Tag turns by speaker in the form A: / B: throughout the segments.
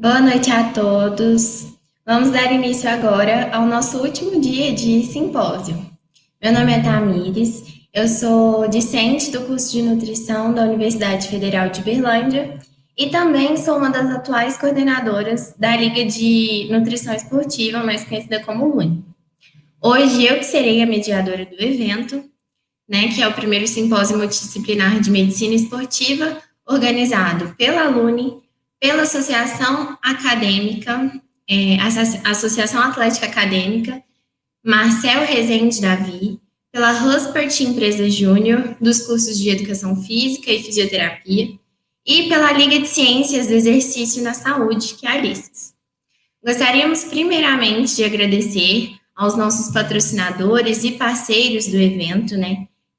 A: Boa noite a todos. Vamos dar início agora ao nosso último dia de simpósio. Meu nome é Tamires, eu sou discente do curso de nutrição da Universidade Federal de Berlândia e também sou uma das atuais coordenadoras da Liga de Nutrição Esportiva, mais conhecida como LUNE. Hoje eu que serei a mediadora do evento, que é o primeiro simpósio multidisciplinar de medicina esportiva, organizado pela LUNE, pela Associação Acadêmica, Associação Atlética Acadêmica, Marcel Rezende Davi, pela Huspert Empresa Júnior, dos cursos de Educação Física e Fisioterapia, e pela Liga de Ciências do Exercício na Saúde, que é a LICES. Gostaríamos, primeiramente, de agradecer aos nossos patrocinadores e parceiros do evento,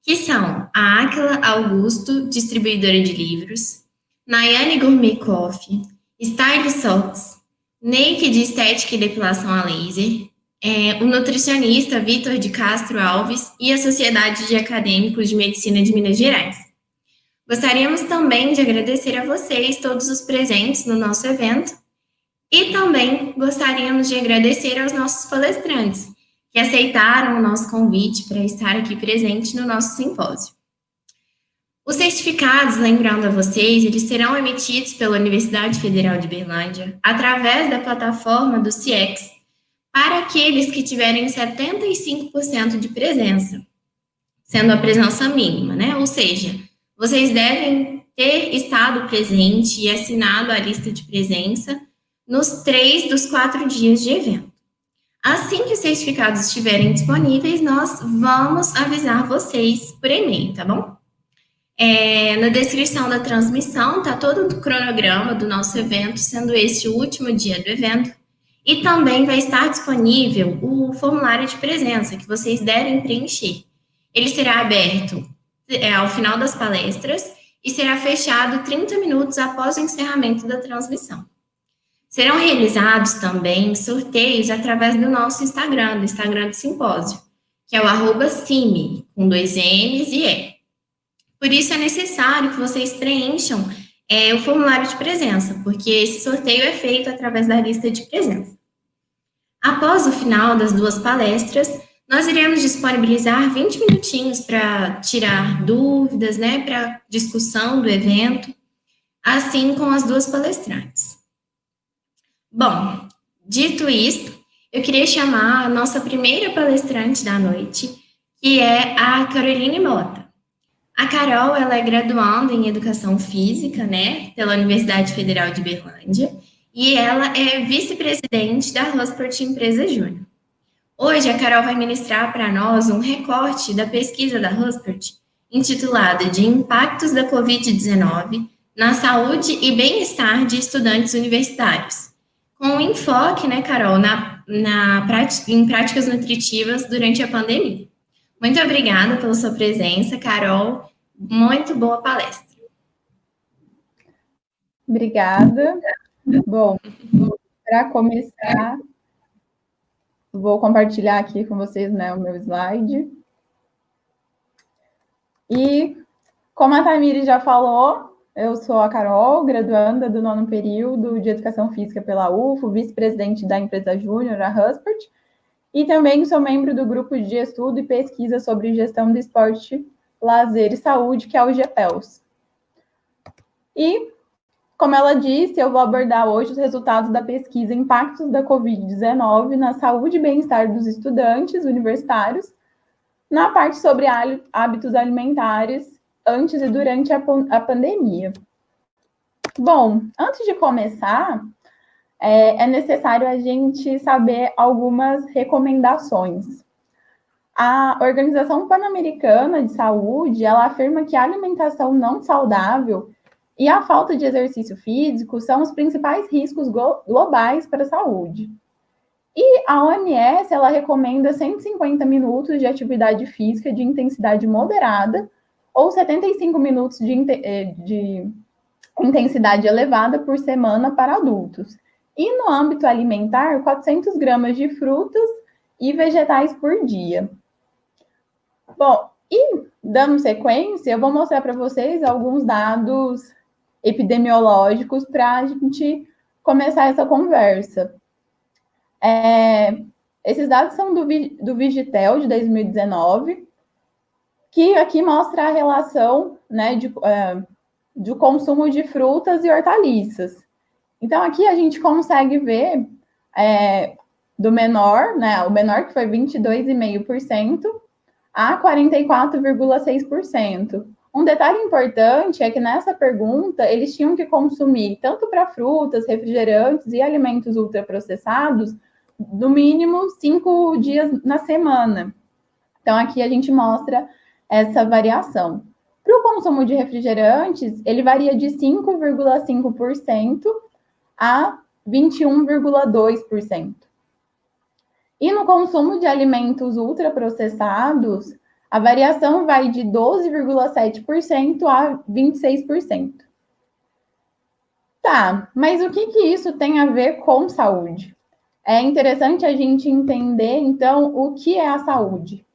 A: que são a Áquila Augusto, distribuidora de livros, Nayane Gourmet Coffee, Style Socks, Naked Estética e Depilação a Laser, o nutricionista Vitor de Castro Alves e a Sociedade de Acadêmicos de Medicina de Minas Gerais. Gostaríamos também de agradecer a vocês, todos os presentes no nosso evento, e também gostaríamos de agradecer aos nossos palestrantes, que aceitaram o nosso convite para estar aqui presente no nosso simpósio. Os certificados, lembrando a vocês, eles serão emitidos pela Universidade Federal de Berlândia através da plataforma do CIEX para aqueles que tiverem 75% de presença, sendo a presença mínima, Ou seja, vocês devem ter estado presente e assinado a lista de presença nos 3 dos 4 dias de evento. Assim que os certificados estiverem disponíveis, nós vamos avisar vocês por e-mail, tá bom? Na descrição da transmissão está todo o cronograma do nosso evento, sendo este o último dia do evento, e também vai estar disponível o formulário de presença que vocês devem preencher. Ele será aberto ao final das palestras e será fechado 30 minutos após o encerramento da transmissão. Serão realizados também sorteios através do nosso Instagram, do Instagram do simpósio, que é o @cime, com 2 M's e E. Por isso é necessário que vocês preencham o formulário de presença, porque esse sorteio é feito através da lista de presença. Após o final das 2 palestras, nós iremos disponibilizar 20 minutinhos para tirar dúvidas, para discussão do evento, assim com as 2 palestrantes. Bom, dito isto, eu queria chamar a nossa primeira palestrante da noite, que é a Caroline Mota. A Carol, ela é graduanda em Educação Física, pela Universidade Federal de Berlândia, e ela é vice-presidente da Huspert Empresa Júnior. Hoje, a Carol vai ministrar para nós um recorte da pesquisa da Huspert, intitulada de Impactos da Covid-19 na Saúde e Bem-Estar de Estudantes Universitários, com um enfoque, Carol, em práticas nutritivas durante a pandemia. Muito obrigada pela sua presença, Carol. Muito boa palestra.
B: Obrigada. Bom, para começar, vou compartilhar aqui com vocês, o meu slide. E, como a Tamires já falou, eu sou a Carol, graduanda do 9º período de Educação Física pela UFO, vice-presidente da empresa Júnior, a Huspert, e também sou membro do grupo de estudo e pesquisa sobre gestão do esporte, lazer e saúde, que é o GEPELS. E, como ela disse, eu vou abordar hoje os resultados da pesquisa Impactos da Covid-19 na Saúde e Bem-Estar dos Estudantes Universitários, na parte sobre hábitos alimentares antes e durante a pandemia. Bom, antes de começar, é necessário a gente saber algumas recomendações. A Organização Pan-Americana de Saúde, ela afirma que a alimentação não saudável e a falta de exercício físico são os principais riscos globais para a saúde. E a OMS, ela recomenda 150 minutos de atividade física de intensidade moderada ou 75 minutos de intensidade elevada por semana para adultos. E no âmbito alimentar, 400 gramas de frutas e vegetais por dia. Bom, e dando sequência, eu vou mostrar para vocês alguns dados epidemiológicos para a gente começar essa conversa. Esses dados são do Vigitel, de 2019, que aqui mostra a relação, né, de consumo de frutas e hortaliças. Então, aqui a gente consegue ver do menor, né, o menor que foi 22,5%, a 44,6%. Um detalhe importante é que nessa pergunta eles tinham que consumir, tanto para frutas, refrigerantes e alimentos ultraprocessados, no mínimo 5 dias na semana. Então, aqui a gente mostra essa variação. Para o consumo de refrigerantes, ele varia de 5,5% a 21,2%. E no consumo de alimentos ultraprocessados, a variação vai de 12,7% a 26%. Tá, mas o que isso tem a ver com saúde? É interessante a gente entender, então, o que é a saúde.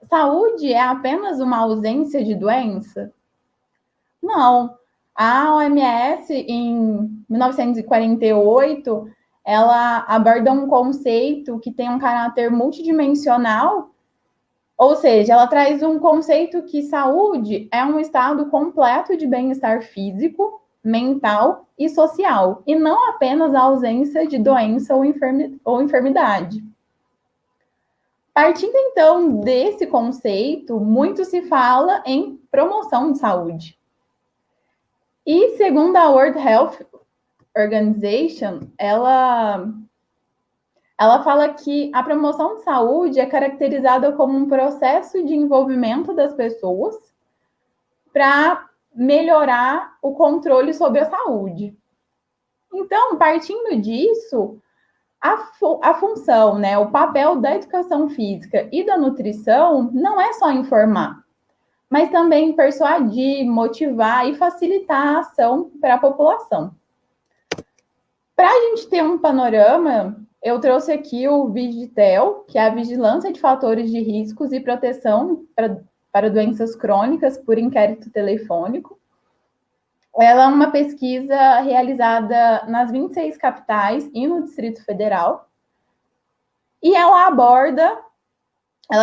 B: Saúde é apenas uma ausência de doença? Não. A OMS, em 1948, ela aborda um conceito que tem um caráter multidimensional, ou seja, ela traz um conceito que saúde é um estado completo de bem-estar físico, mental e social, e não apenas a ausência de doença ou enfermidade. Partindo, então, desse conceito, muito se fala em promoção de saúde. E, segundo a World Health Organization, ela fala que a promoção de saúde é caracterizada como um processo de envolvimento das pessoas para melhorar o controle sobre a saúde. Então, partindo disso, a função, né, o papel da educação física e da nutrição não é só informar, mas também persuadir, motivar e facilitar a ação para a população. Para a gente ter um panorama, eu trouxe aqui o Vigitel, que é a Vigilância de Fatores de Riscos e Proteção para Doenças Crônicas por Inquérito Telefônico. Ela é uma pesquisa realizada nas 26 capitais e no Distrito Federal. E ela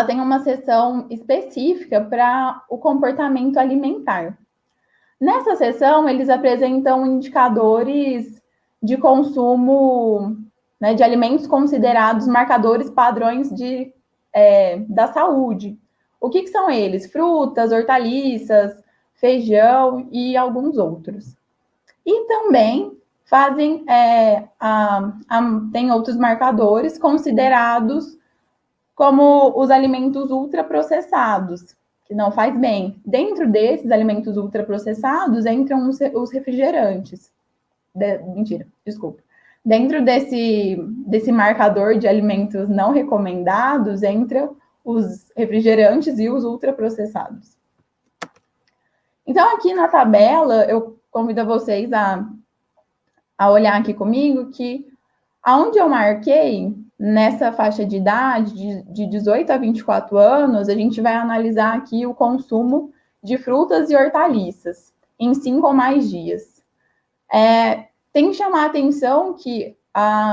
B: tem uma seção específica para o comportamento alimentar. Nessa seção, eles apresentam indicadores de consumo, né, de alimentos considerados marcadores padrões da saúde. O que são eles? Frutas, hortaliças, feijão e alguns outros. E também fazem, tem outros marcadores considerados como os alimentos ultraprocessados, que não faz bem. Dentro desses alimentos ultraprocessados entram os refrigerantes. Dentro desse marcador de alimentos não recomendados, entram os refrigerantes e os ultraprocessados. Então, aqui na tabela, eu convido vocês a olhar aqui comigo que aonde eu marquei, nessa faixa de idade, de 18 a 24 anos, a gente vai analisar aqui o consumo de frutas e hortaliças em 5 ou mais dias. Tem que chamar a atenção que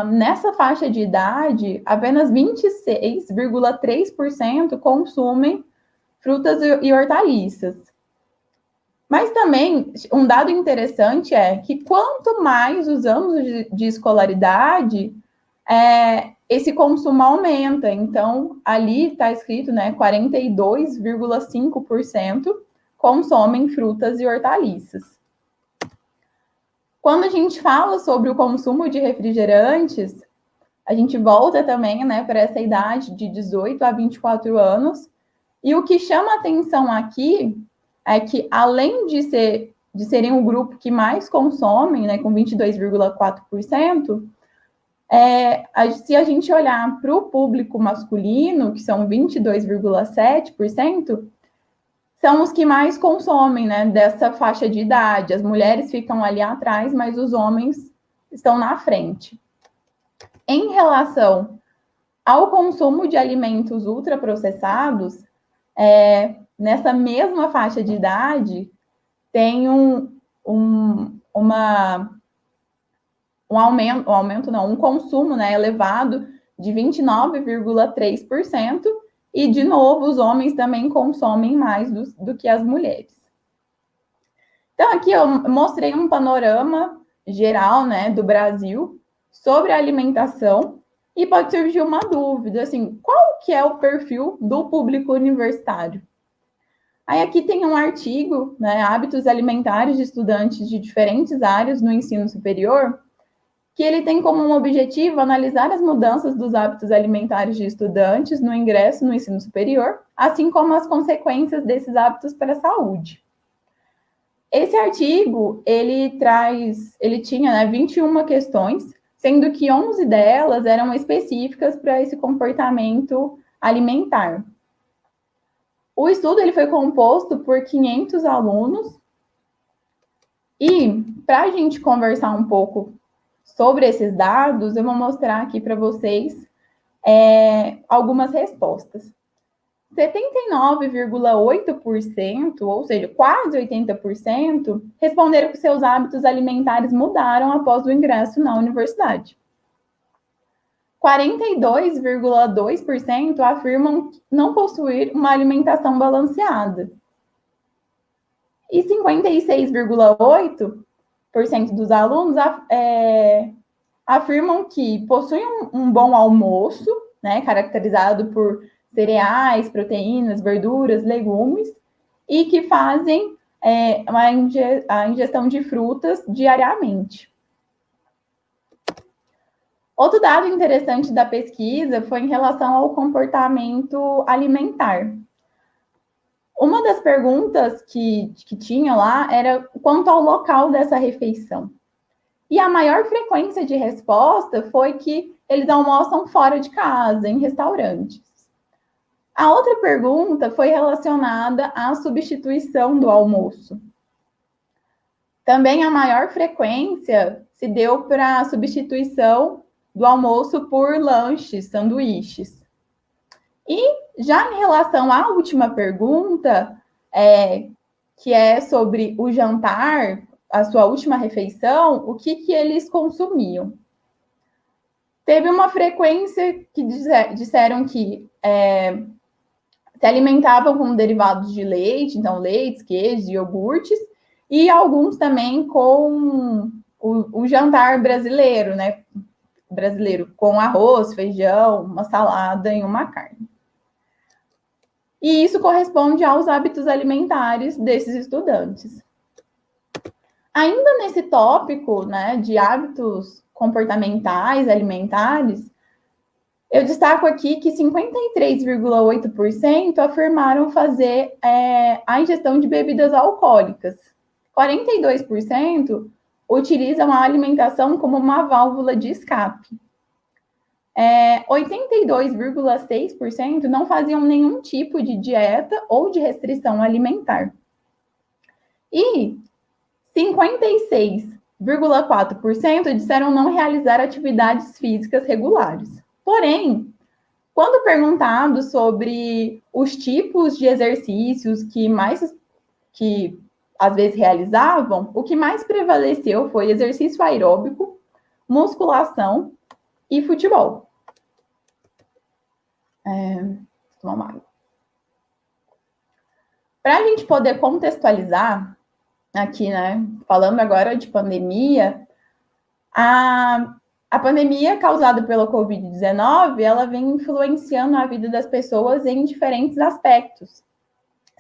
B: nessa faixa de idade, apenas 26,3% consumem frutas e hortaliças. Mas também, um dado interessante é que quanto mais os anos de escolaridade, esse consumo aumenta. Então, ali está escrito, né, 42,5% consomem frutas e hortaliças. Quando a gente fala sobre o consumo de refrigerantes, a gente volta também, né, para essa idade de 18 a 24 anos. E o que chama atenção aqui é que, além de serem o grupo que mais consomem, né, com 22,4%, se a gente olhar para o público masculino, que são 22,7%, são os que mais consomem, né, dessa faixa de idade. As mulheres ficam ali atrás, mas os homens estão na frente. Em relação ao consumo de alimentos ultraprocessados, nessa mesma faixa de idade, tem uma um consumo, né, elevado de 29,3%, e, de novo, os homens também consomem mais do que as mulheres. Então, aqui eu mostrei um panorama geral, né, do Brasil sobre a alimentação, e pode surgir uma dúvida, assim, qual que é o perfil do público universitário? Aí aqui tem um artigo, né, Hábitos Alimentares de Estudantes de Diferentes Áreas no Ensino Superior, que ele tem como objetivo analisar as mudanças dos hábitos alimentares de estudantes no ingresso no ensino superior, assim como as consequências desses hábitos para a saúde. Esse artigo, ele tinha, né, 21 questões, sendo que 11 delas eram específicas para esse comportamento alimentar. O estudo ele foi composto por 500 alunos, e para a gente conversar um pouco sobre esses dados, eu vou mostrar aqui para vocês algumas respostas. 79,8%, ou seja, quase 80%, responderam que seus hábitos alimentares mudaram após o ingresso na universidade. 42,2% afirmam não possuir uma alimentação balanceada. E 56,8% dos alunos afirmam que possuem um bom almoço, né, caracterizado por cereais, proteínas, verduras, legumes, e que fazem a ingestão de frutas diariamente. Outro dado interessante da pesquisa foi em relação ao comportamento alimentar. Uma das perguntas que tinha lá era quanto ao local dessa refeição. E a maior frequência de resposta foi que eles almoçam fora de casa, em restaurantes. A outra pergunta foi relacionada à substituição do almoço. Também a maior frequência se deu para a substituição do almoço por lanches, sanduíches. E já em relação à última pergunta, que é sobre o jantar, a sua última refeição, o que eles consumiam? Teve uma frequência que disseram que se alimentavam com derivados de leite, então leites, queijos, iogurtes, e alguns também com o jantar brasileiro, né? Brasileiro, com arroz, feijão, uma salada e uma carne. E isso corresponde aos hábitos alimentares desses estudantes. Ainda nesse tópico, né, de hábitos comportamentais alimentares, eu destaco aqui que 53,8% afirmaram fazer a ingestão de bebidas alcoólicas. 42% utilizam a alimentação como uma válvula de escape. 82,6% não faziam nenhum tipo de dieta ou de restrição alimentar. E 56,4% disseram não realizar atividades físicas regulares. Porém, quando perguntado sobre os tipos de exercícios que às vezes realizavam, o que mais prevaleceu foi exercício aeróbico, musculação e futebol. Tomar uma água. Para a gente poder contextualizar aqui, né, falando agora de pandemia, a pandemia causada pela Covid-19, ela vem influenciando a vida das pessoas em diferentes aspectos,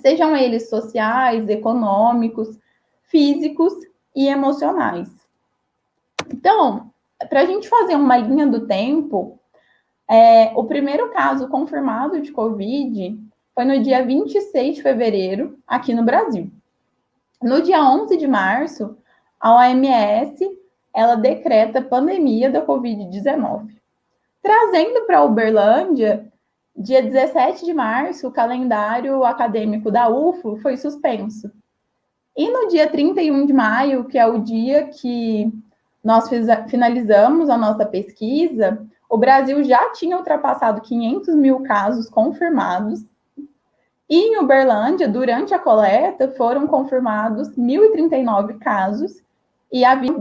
B: sejam eles sociais, econômicos, físicos e emocionais. Então, para a gente fazer uma linha do tempo, o primeiro caso confirmado de Covid foi no dia 26 de fevereiro, aqui no Brasil. No dia 11 de março, a OMS, ela decreta pandemia da Covid-19. Trazendo para Uberlândia, dia 17 de março, o calendário acadêmico da UFO foi suspenso. E no dia 31 de maio, que é o dia que nós finalizamos a nossa pesquisa, o Brasil já tinha ultrapassado 500 mil casos confirmados. E em Uberlândia, durante a coleta, foram confirmados 1.039 casos e havia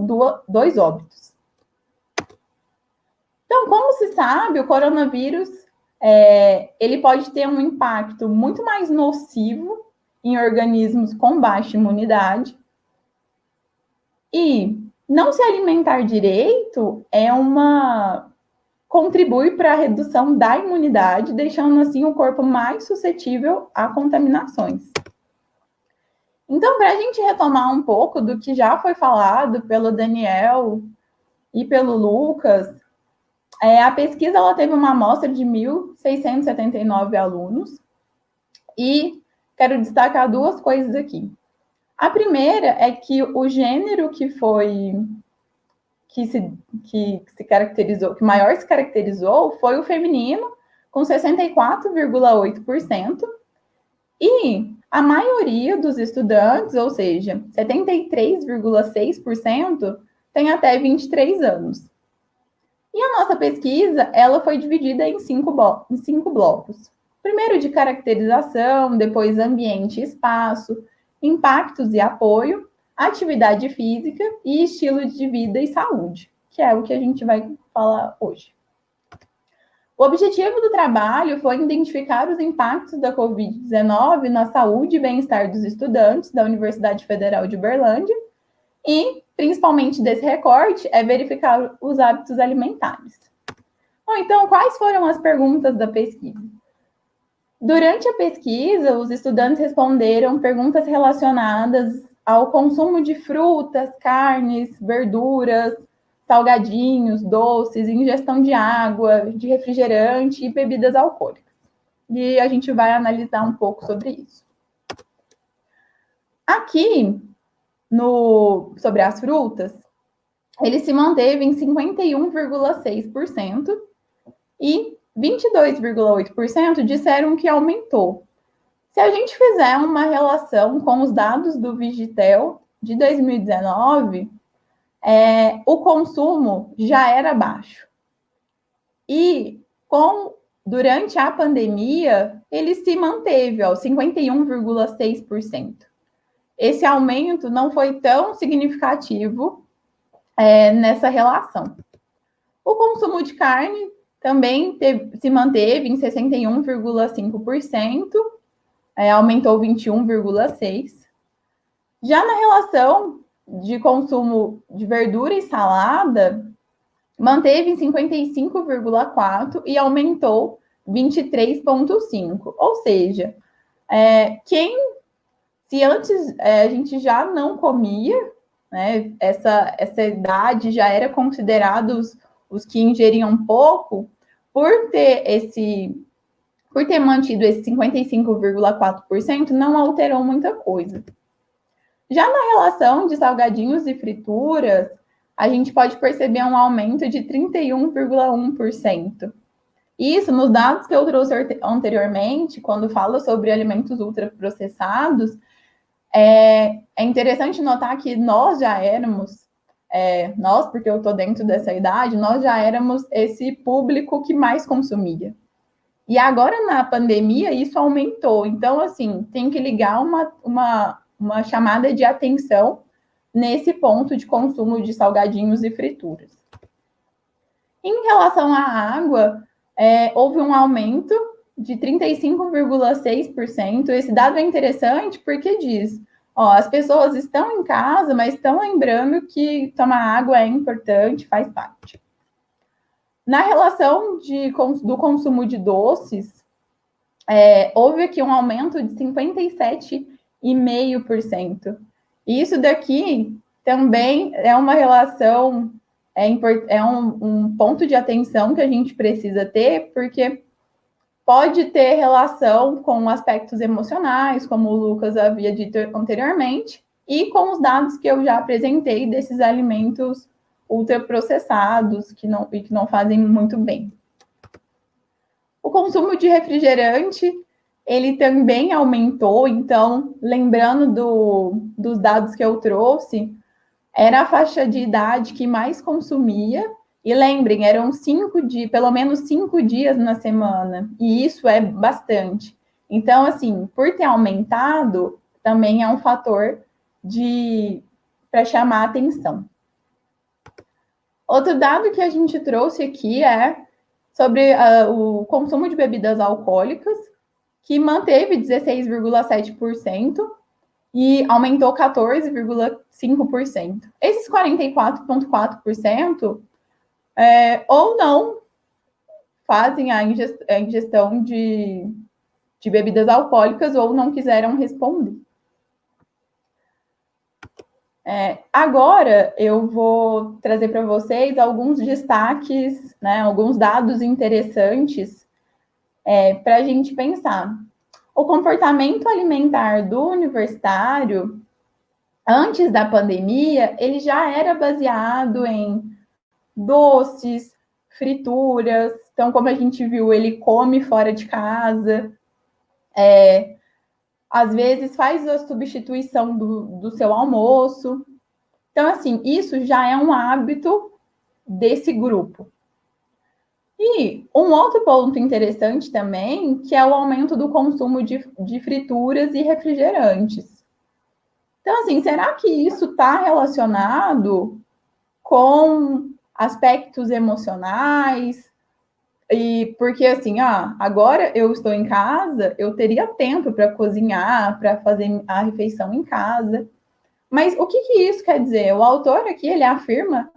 B: 2 óbitos. Então, como se sabe, o coronavírus ele pode ter um impacto muito mais nocivo em organismos com baixa imunidade. E não se alimentar direito contribui para a redução da imunidade, deixando assim o corpo mais suscetível a contaminações. Então, para a gente retomar um pouco do que já foi falado pelo Daniel e pelo Lucas, a pesquisa ela teve uma amostra de 1.679 alunos e quero destacar duas coisas aqui. A primeira é que o gênero que se caracterizou, que maior se caracterizou foi o feminino, com 64,8%, e a maioria dos estudantes, ou seja, 73,6%, tem até 23 anos. E a nossa pesquisa, ela foi dividida em cinco blocos. Primeiro de caracterização, depois ambiente e espaço, impactos e apoio, atividade física e estilo de vida e saúde, que é o que a gente vai falar hoje. O objetivo do trabalho foi identificar os impactos da Covid-19 na saúde e bem-estar dos estudantes da Universidade Federal de Uberlândia e, principalmente desse recorte, é verificar os hábitos alimentares. Bom, então, quais foram as perguntas da pesquisa? Durante a pesquisa, os estudantes responderam perguntas relacionadas ao consumo de frutas, carnes, verduras, salgadinhos, doces, ingestão de água, de refrigerante e bebidas alcoólicas. E a gente vai analisar um pouco sobre isso. Aqui, sobre as frutas, ele se manteve em 51,6% e 22,8% disseram que aumentou. Se a gente fizer uma relação com os dados do Vigitel de 2019, o consumo já era baixo. E durante a pandemia, ele se manteve, 51,6%. Esse aumento não foi tão significativo nessa relação. O consumo de carne também se manteve em 61,5%, aumentou 21,6%. Já na relação de consumo de verdura e salada, manteve em 55,4% e aumentou 23,5%. Ou seja, se antes a gente já não comia, né, essa idade já era considerado os que ingeriam pouco, por ter mantido esse 55,4%, não alterou muita coisa. Já na relação de salgadinhos e frituras, a gente pode perceber um aumento de 31,1%. Isso, nos dados que eu trouxe anteriormente, quando falo sobre alimentos ultraprocessados, é interessante notar que nós já éramos, porque eu estou dentro dessa idade, nós já éramos esse público que mais consumia. E agora, na pandemia, isso aumentou. Então, assim, tem que ligar uma chamada de atenção nesse ponto de consumo de salgadinhos e frituras. Em relação à água, houve um aumento de 35,6%. Esse dado é interessante porque diz, as pessoas estão em casa, mas estão lembrando que tomar água é importante, faz parte. Na relação do consumo de doces, houve aqui um aumento de 57,5%. E isso daqui também é uma relação, um ponto de atenção que a gente precisa ter, porque pode ter relação com aspectos emocionais, como o Lucas havia dito anteriormente, e com os dados que eu já apresentei desses alimentos ultraprocessados que não fazem muito bem. O consumo de refrigerante, ele também aumentou, então, lembrando dos dados que eu trouxe, era a faixa de idade que mais consumia, e lembrem, eram pelo menos 5 dias na semana, e isso é bastante. Então, assim, por ter aumentado, também é um fator para chamar a atenção. Outro dado que a gente trouxe aqui é sobre o consumo de bebidas alcoólicas, que manteve 16,7% e aumentou 14,5%. Esses 44,4% ou não fazem a ingestão de bebidas alcoólicas ou não quiseram responder. Agora eu vou trazer para vocês alguns destaques, né, alguns dados interessantes para a gente pensar. O comportamento alimentar do universitário, antes da pandemia, ele já era baseado em doces, frituras. Então, como a gente viu, ele come fora de casa, às vezes faz a substituição do seu almoço. Então, assim, isso já é um hábito desse grupo. E um outro ponto interessante também, que é o aumento do consumo de frituras e refrigerantes. Então, assim, será que isso está relacionado com aspectos emocionais? E porque, assim, agora eu estou em casa, eu teria tempo para cozinhar, para fazer a refeição em casa. Mas o que isso quer dizer? O autor aqui, ele afirma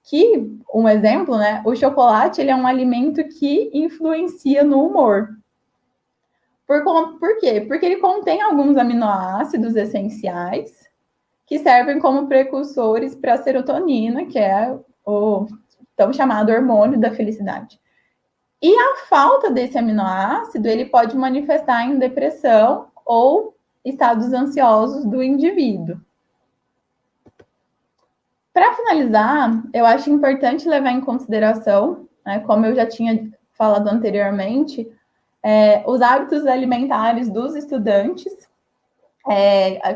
B: que, um exemplo, né, o chocolate ele é um alimento que influencia no humor. Por quê? Porque ele contém alguns aminoácidos essenciais que servem como precursores para a serotonina, que é o tão chamado hormônio da felicidade. E a falta desse aminoácido, ele pode manifestar em depressão ou estados ansiosos do indivíduo. Para finalizar, eu acho importante levar em consideração, né, como eu já tinha falado anteriormente, os hábitos alimentares dos estudantes.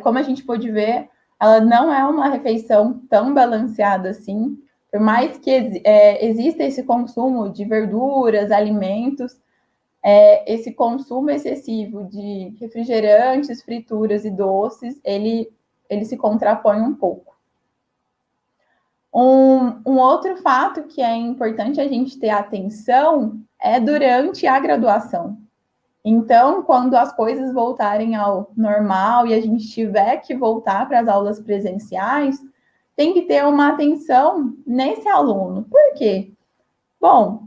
B: Como a gente pôde ver, ela não é uma refeição tão balanceada assim, por mais que exista esse consumo de verduras, alimentos, esse consumo excessivo de refrigerantes, frituras e doces, ele se contrapõe um pouco. Um outro fato que é importante a gente ter atenção é durante a graduação. Então, quando as coisas voltarem ao normal e a gente tiver que voltar para as aulas presenciais, tem que ter uma atenção nesse aluno. Por quê? Bom,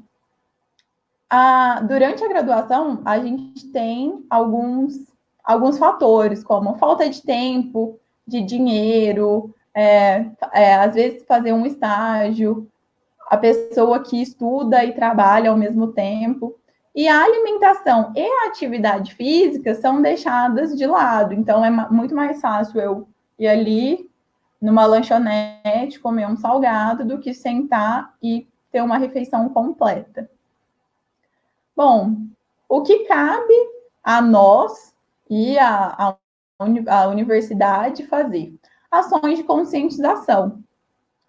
B: durante a graduação, a gente tem alguns fatores, como falta de tempo, de dinheiro, às vezes fazer um estágio, a pessoa que estuda e trabalha ao mesmo tempo. E a alimentação e a atividade física são deixadas de lado. Então, é muito mais fácil eu ir ali numa lanchonete, comer um salgado, do que sentar e ter uma refeição completa. Bom, o que cabe a nós e a universidade fazer? Ações de conscientização.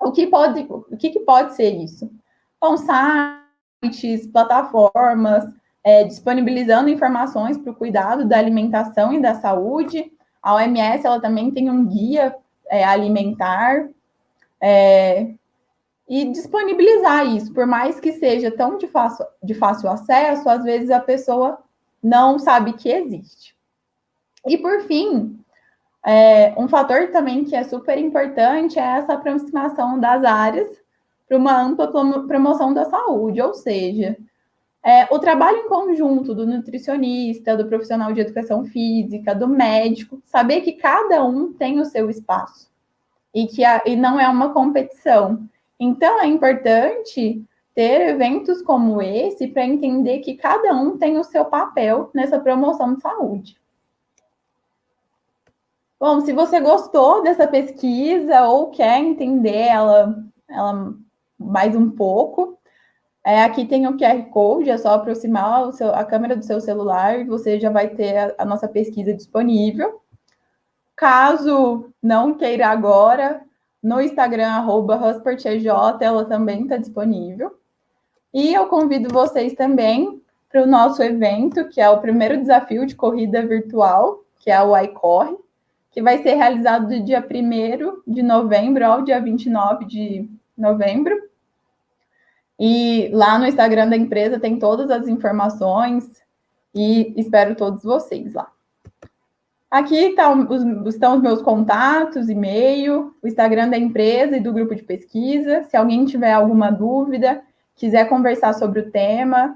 B: O que pode ser isso? São sites, plataformas, disponibilizando informações para o cuidado da alimentação e da saúde. A OMS ela também tem um guia alimentar e disponibilizar isso, por mais que seja tão de fácil acesso, às vezes a pessoa não sabe que existe. E por fim, um fator também que é super importante é essa aproximação das áreas para uma ampla promoção da saúde, ou seja, o trabalho em conjunto do nutricionista, do profissional de educação física, do médico, saber que cada um tem o seu espaço e não é uma competição. Então, é importante ter eventos como esse para entender que cada um tem o seu papel nessa promoção de saúde. Bom, se você gostou dessa pesquisa ou quer entender ela mais um pouco, aqui tem o QR Code, é só aproximar a câmera do seu celular e você já vai ter a nossa pesquisa disponível. Caso não queira agora, no Instagram, @huspertej, ela também está disponível. E eu convido vocês também para o nosso evento, que é o primeiro desafio de corrida virtual, que é o iCorre, que vai ser realizado do dia 1º de novembro ao dia 29 de novembro. E lá no Instagram da empresa tem todas as informações e espero todos vocês lá. Aqui estão os meus contatos, e-mail, o Instagram da empresa e do grupo de pesquisa. Se alguém tiver alguma dúvida, quiser conversar sobre o tema,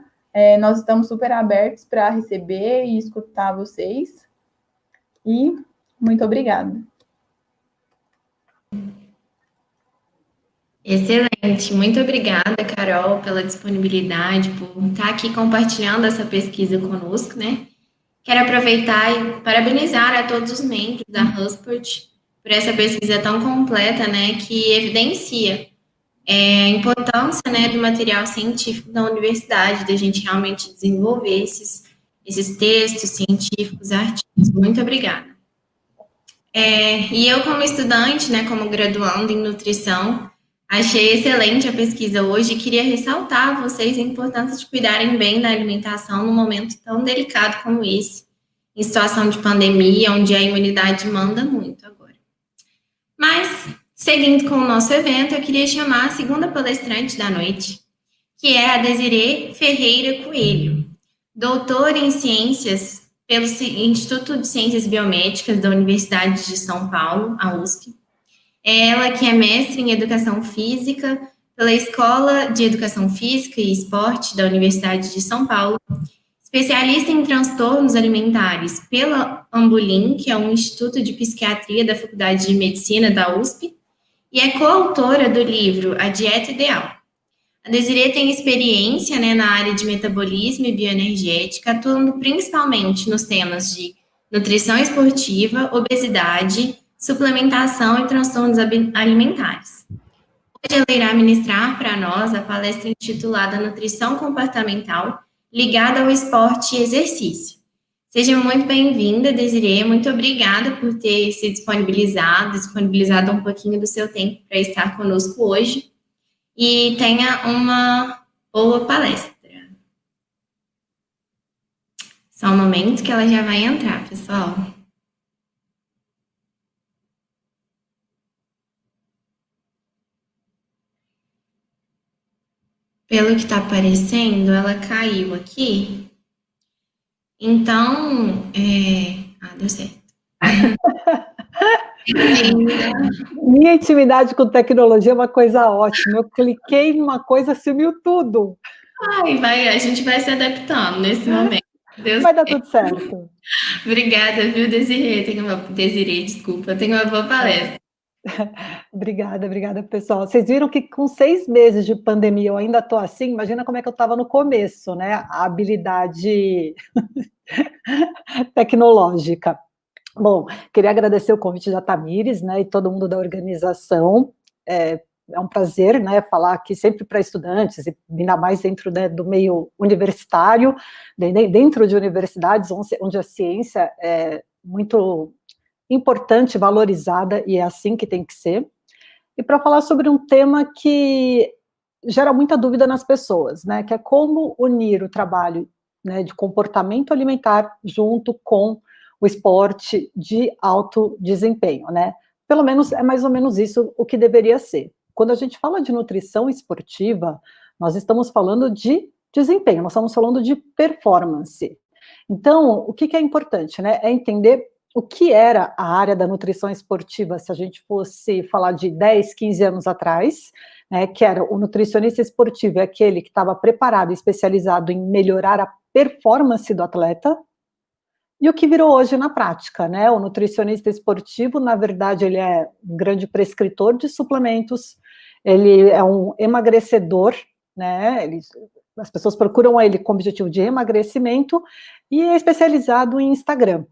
B: nós estamos super abertos para receber e escutar vocês. E muito obrigada.
A: Excelente, muito obrigada, Carol, pela disponibilidade, por estar aqui compartilhando essa pesquisa conosco, né? Quero aproveitar e parabenizar a todos os membros da Huspert por essa pesquisa tão completa, né, que evidencia a importância, né, do material científico da universidade, da gente realmente desenvolver esses textos científicos, artigos. Muito obrigada. E eu, como estudante, né, como graduando em nutrição, achei excelente a pesquisa hoje e queria ressaltar a vocês a importância de cuidarem bem da alimentação num momento tão delicado como esse, em situação de pandemia, onde a imunidade manda muito agora. Mas, seguindo com o nosso evento, eu queria chamar a segunda palestrante da noite, que é a Desirê Ferreira Coelho, doutora em Ciências pelo Instituto de Ciências Biomédicas da Universidade de São Paulo, a USP. Ela que é mestre em Educação Física pela Escola de Educação Física e Esporte da Universidade de São Paulo, especialista em transtornos alimentares pela Ambulim, que é um instituto de psiquiatria da Faculdade de Medicina da USP, e é coautora do livro A Dieta Ideal. A Desirê tem experiência, né, na área de metabolismo e bioenergética, atuando principalmente nos temas de nutrição esportiva, obesidade, suplementação e transtornos alimentares. Hoje ela irá ministrar para nós a palestra intitulada Nutrição Comportamental ligada ao esporte e exercício. Seja muito bem-vinda, Desirê, muito obrigada por ter se disponibilizado um pouquinho do seu tempo para estar conosco hoje, e tenha uma boa palestra. Só um momento que ela já vai entrar, pessoal. Pelo que está aparecendo, ela caiu aqui. Então, deu certo.
C: Minha intimidade com tecnologia é uma coisa ótima. Eu cliquei numa coisa, sumiu tudo.
A: A gente vai se adaptando nesse momento.
C: Vai dar tudo certo.
A: Obrigada, viu, Desirê? Desculpa, tenha uma boa palestra.
C: Obrigada, pessoal. Vocês viram que com 6 meses de pandemia eu ainda estou assim? Imagina como é que eu estava no começo, né? A habilidade tecnológica. Bom, queria agradecer o convite da Tamires, né, e todo mundo da organização. É um prazer, né, falar aqui sempre para estudantes, e ainda mais dentro, né, do meio universitário, dentro de universidades onde a ciência é muito importante, valorizada, e é assim que tem que ser. E para falar sobre um tema que gera muita dúvida nas pessoas, né, que é como unir o trabalho, né, de comportamento alimentar junto com o esporte de alto desempenho, né? Pelo menos é mais ou menos isso o que deveria ser. Quando a gente fala de nutrição esportiva, nós estamos falando de desempenho, nós estamos falando de performance. Então, o que é importante, né? É entender o que era a área da nutrição esportiva, se a gente fosse falar de 10, 15 anos atrás, né, que era o nutricionista esportivo, é aquele que estava preparado e especializado em melhorar a performance do atleta, e o que virou hoje na prática, né? O nutricionista esportivo, na verdade, ele é um grande prescritor de suplementos, ele é um emagrecedor, né? As pessoas procuram ele com o objetivo de emagrecimento e é especializado em Instagram.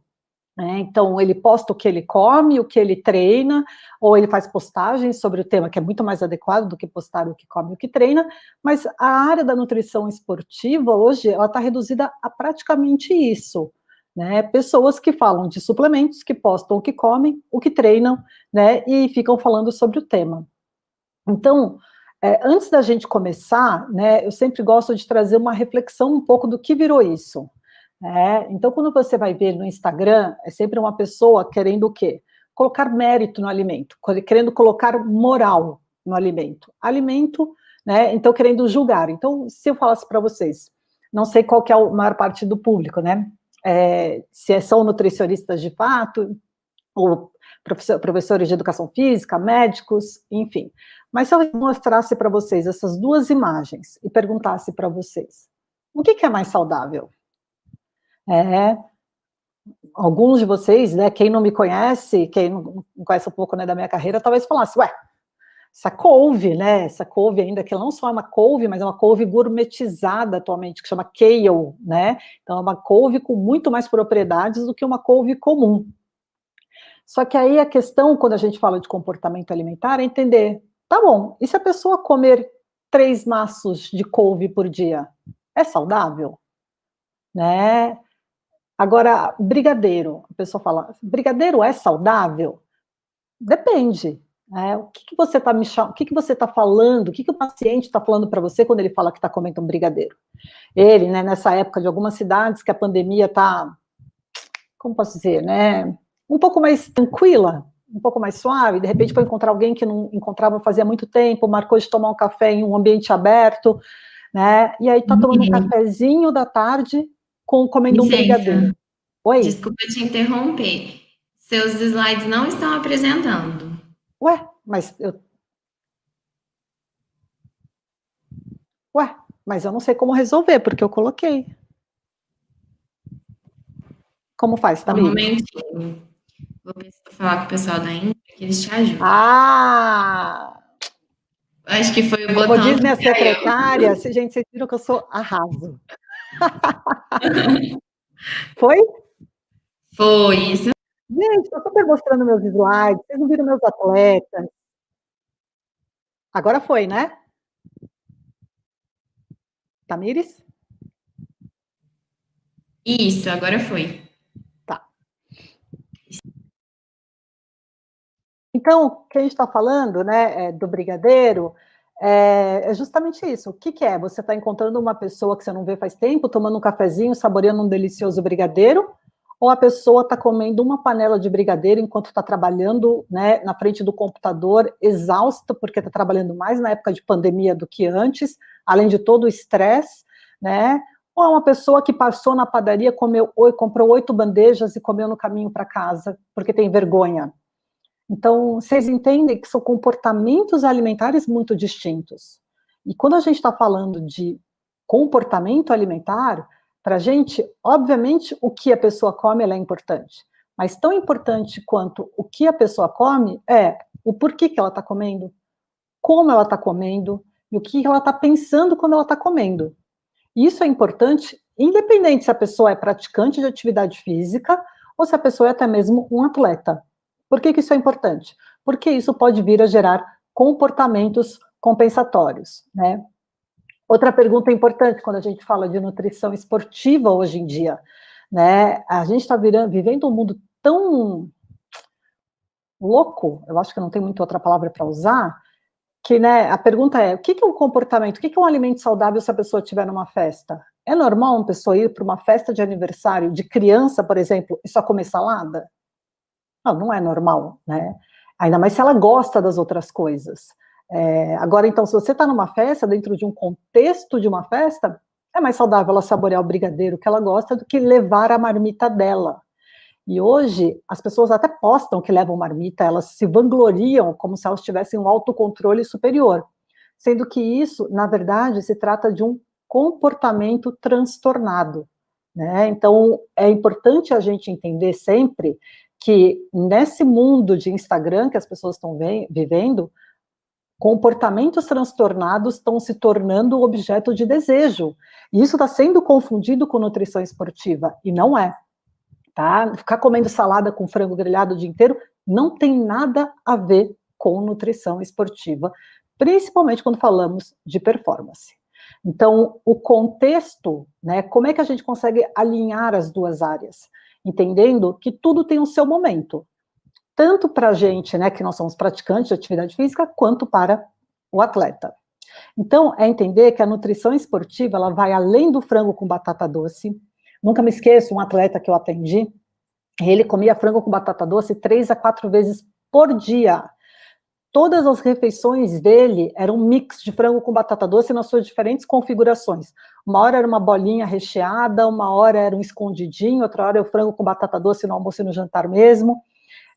C: Então, ele posta o que ele come, o que ele treina, ou ele faz postagens sobre o tema, que é muito mais adequado do que postar o que come e o que treina, mas a área da nutrição esportiva, hoje, ela está reduzida a praticamente isso, né? Pessoas que falam de suplementos, que postam o que comem, o que treinam, né? E ficam falando sobre o tema. Então, antes da gente começar, né, eu sempre gosto de trazer uma reflexão um pouco do que virou isso. Então, quando você vai ver no Instagram, é sempre uma pessoa querendo o quê? Colocar mérito no alimento, querendo colocar moral no alimento. Alimento, né? Então, querendo julgar. Então, se eu falasse para vocês, não sei qual que é a maior parte do público, né? Se são nutricionistas de fato, ou professores de educação física, médicos, enfim. Mas se eu mostrasse para vocês essas duas imagens e perguntasse para vocês, o que é mais saudável? Alguns de vocês, né, quem não me conhece, quem não conhece um pouco, né, da minha carreira, talvez falasse, ué, essa couve, né, essa couve ainda, que não só é uma couve, mas é uma couve gourmetizada atualmente, que chama kale, né, então é uma couve com muito mais propriedades do que uma couve comum. Só que aí a questão, quando a gente fala de comportamento alimentar, é entender, tá bom, e se a pessoa comer 3 maços de couve por dia, é saudável? Né? Agora, brigadeiro, a pessoa fala, brigadeiro é saudável? Depende. Né? O que você está me chamando, o que você está falando, o que o paciente está falando para você quando ele fala que está comendo um brigadeiro? Ele, né, nessa época de algumas cidades que a pandemia está, como posso dizer, né, um pouco mais tranquila, um pouco mais suave, de repente foi encontrar alguém que não encontrava fazia muito tempo, marcou de tomar um café em um ambiente aberto, né, e aí está tomando um cafezinho da tarde comendo um brigadeiro. Oi?
A: Desculpa te interromper. Seus slides não estão apresentando.
C: Ué, mas eu não sei como resolver, porque eu coloquei. Como faz,
A: Um
C: Tamires?
A: momentinho. Vou falar com o pessoal da Índia, que eles te ajudam. Acho que foi o botão.
C: Como diz minha secretária, gente, vocês viram que eu sou arraso. Foi?
A: Foi isso.
C: Gente, eu estou super mostrando meus slides, vocês não viram meus atletas. Agora foi, né? Tamires?
A: Isso, agora foi.
C: Tá. Então, o que a gente está falando, né, do brigadeiro, é justamente isso. O que é? Você está encontrando uma pessoa que você não vê faz tempo, tomando um cafezinho, saboreando um delicioso brigadeiro, ou a pessoa está comendo uma panela de brigadeiro enquanto está trabalhando, né, na frente do computador, exausta, porque está trabalhando mais na época de pandemia do que antes, além de todo o estresse, né? Ou é uma pessoa que passou na padaria, comprou 8 bandejas e comeu no caminho para casa, porque tem vergonha. Então, vocês entendem que são comportamentos alimentares muito distintos. E quando a gente está falando de comportamento alimentar, para a gente, obviamente, o que a pessoa come é importante. Mas tão importante quanto o que a pessoa come é o porquê que ela está comendo, como ela está comendo, e o que ela está pensando quando ela está comendo. Isso é importante, independente se a pessoa é praticante de atividade física ou se a pessoa é até mesmo um atleta. Por que isso é importante? Porque isso pode vir a gerar comportamentos compensatórios, né? Outra pergunta importante quando a gente fala de nutrição esportiva hoje em dia, né? A gente está vivendo um mundo tão louco, eu acho que não tem muita outra palavra para usar, que, né, a pergunta é, o que é um comportamento, o que é um alimento saudável se a pessoa estiver numa festa? É normal uma pessoa ir para uma festa de aniversário de criança, por exemplo, e só comer salada? Não, não é normal, né? Ainda mais se ela gosta das outras coisas. Agora, então, se você está numa festa, dentro de um contexto de uma festa, é mais saudável ela saborear o brigadeiro que ela gosta do que levar a marmita dela. E hoje, as pessoas até postam que levam marmita, elas se vangloriam como se elas tivessem um autocontrole superior, sendo que isso, na verdade, se trata de um comportamento transtornado, né? Então, é importante a gente entender sempre que nesse mundo de Instagram que as pessoas estão vivendo, comportamentos transtornados estão se tornando objeto de desejo. E isso está sendo confundido com nutrição esportiva, e não é. Tá? Ficar comendo salada com frango grelhado o dia inteiro não tem nada a ver com nutrição esportiva, principalmente quando falamos de performance. Então, o contexto, né, como é que a gente consegue alinhar as duas áreas? Entendendo que tudo tem o seu momento, tanto para a gente, né, que nós somos praticantes de atividade física, quanto para o atleta. Então, é entender que a nutrição esportiva, ela vai além do frango com batata doce. Nunca me esqueço, um atleta que eu atendi, ele comia frango com batata doce 3 a 4 vezes por dia. todas as refeições dele eram um mix de frango com batata doce nas suas diferentes configurações. Uma hora era uma bolinha recheada, uma hora era um escondidinho, outra hora era o frango com batata doce no almoço e no jantar mesmo,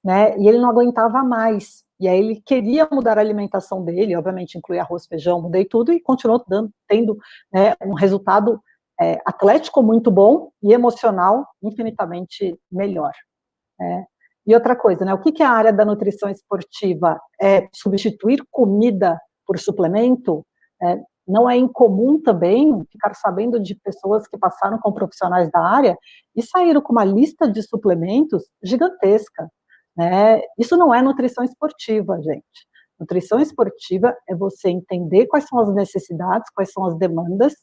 C: né? E ele não aguentava mais. E aí ele queria mudar a alimentação dele, obviamente incluir arroz, feijão, mudei tudo e continuou tendo, né, um resultado atlético muito bom e emocional infinitamente melhor, né? E outra coisa, né, o que é a área da nutrição esportiva? É substituir comida por suplemento? Não é incomum também ficar sabendo de pessoas que passaram com profissionais da área e saíram com uma lista de suplementos gigantesca, né? Isso não é nutrição esportiva, gente. Nutrição esportiva é você entender quais são as necessidades, quais são as demandas,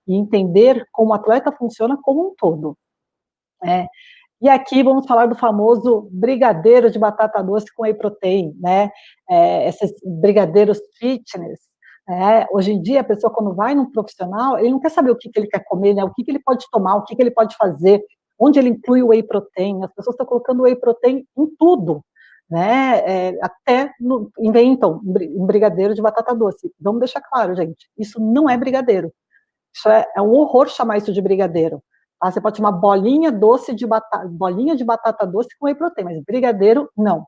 C: e entender como o atleta funciona como um todo. E aqui vamos falar do famoso brigadeiro de batata doce com whey protein, né? Esses brigadeiros fitness. Hoje em dia, a pessoa, quando vai num profissional, ele não quer saber o que ele quer comer, né? O que ele pode tomar, o que ele pode fazer, onde ele inclui o whey protein. As pessoas estão colocando whey protein em tudo, né? Até inventam um brigadeiro de batata doce. Vamos deixar claro, gente, isso não é brigadeiro. Isso é um horror chamar isso de brigadeiro. Você pode chamar bolinha de batata doce com whey protein, mas brigadeiro, não.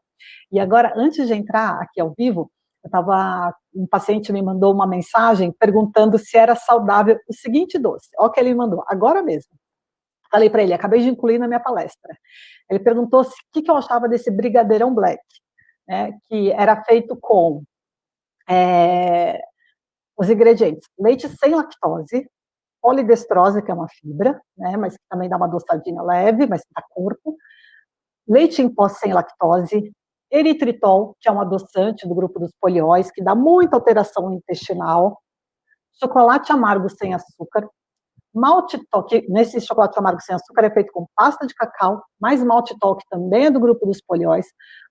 C: E agora, antes de entrar aqui ao vivo, um paciente me mandou uma mensagem perguntando se era saudável o seguinte doce. Olha o que ele me mandou, agora mesmo. Falei para ele, acabei de incluir na minha palestra. Ele perguntou o que eu achava desse brigadeirão black, né, que era feito com os ingredientes: leite sem lactose, polidestrose, que é uma fibra, né, mas que também dá uma adoçadinha leve, mas dá corpo, leite em pó sem lactose, eritritol, que é um adoçante do grupo dos polióis, que dá muita alteração intestinal, chocolate amargo sem açúcar, maltitol, que nesse chocolate amargo sem açúcar é feito com pasta de cacau, mais maltitol, que também é do grupo dos polióis,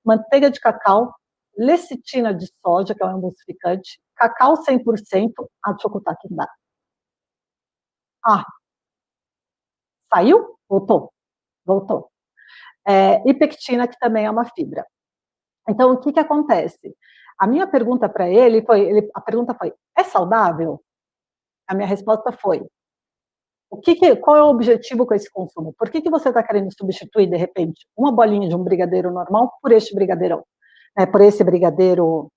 C: manteiga de cacau, lecitina de soja, que é um emulsificante, cacau 100%, deixa eu contar aqui, dá. Saiu? Voltou. E pectina, que também é uma fibra. Então, o que acontece? A minha pergunta para ele foi, é saudável? A minha resposta foi, qual é o objetivo com esse consumo? Por que você está querendo substituir, de repente, uma bolinha de um brigadeiro normal por este brigadeirão? Por esse brigadeiro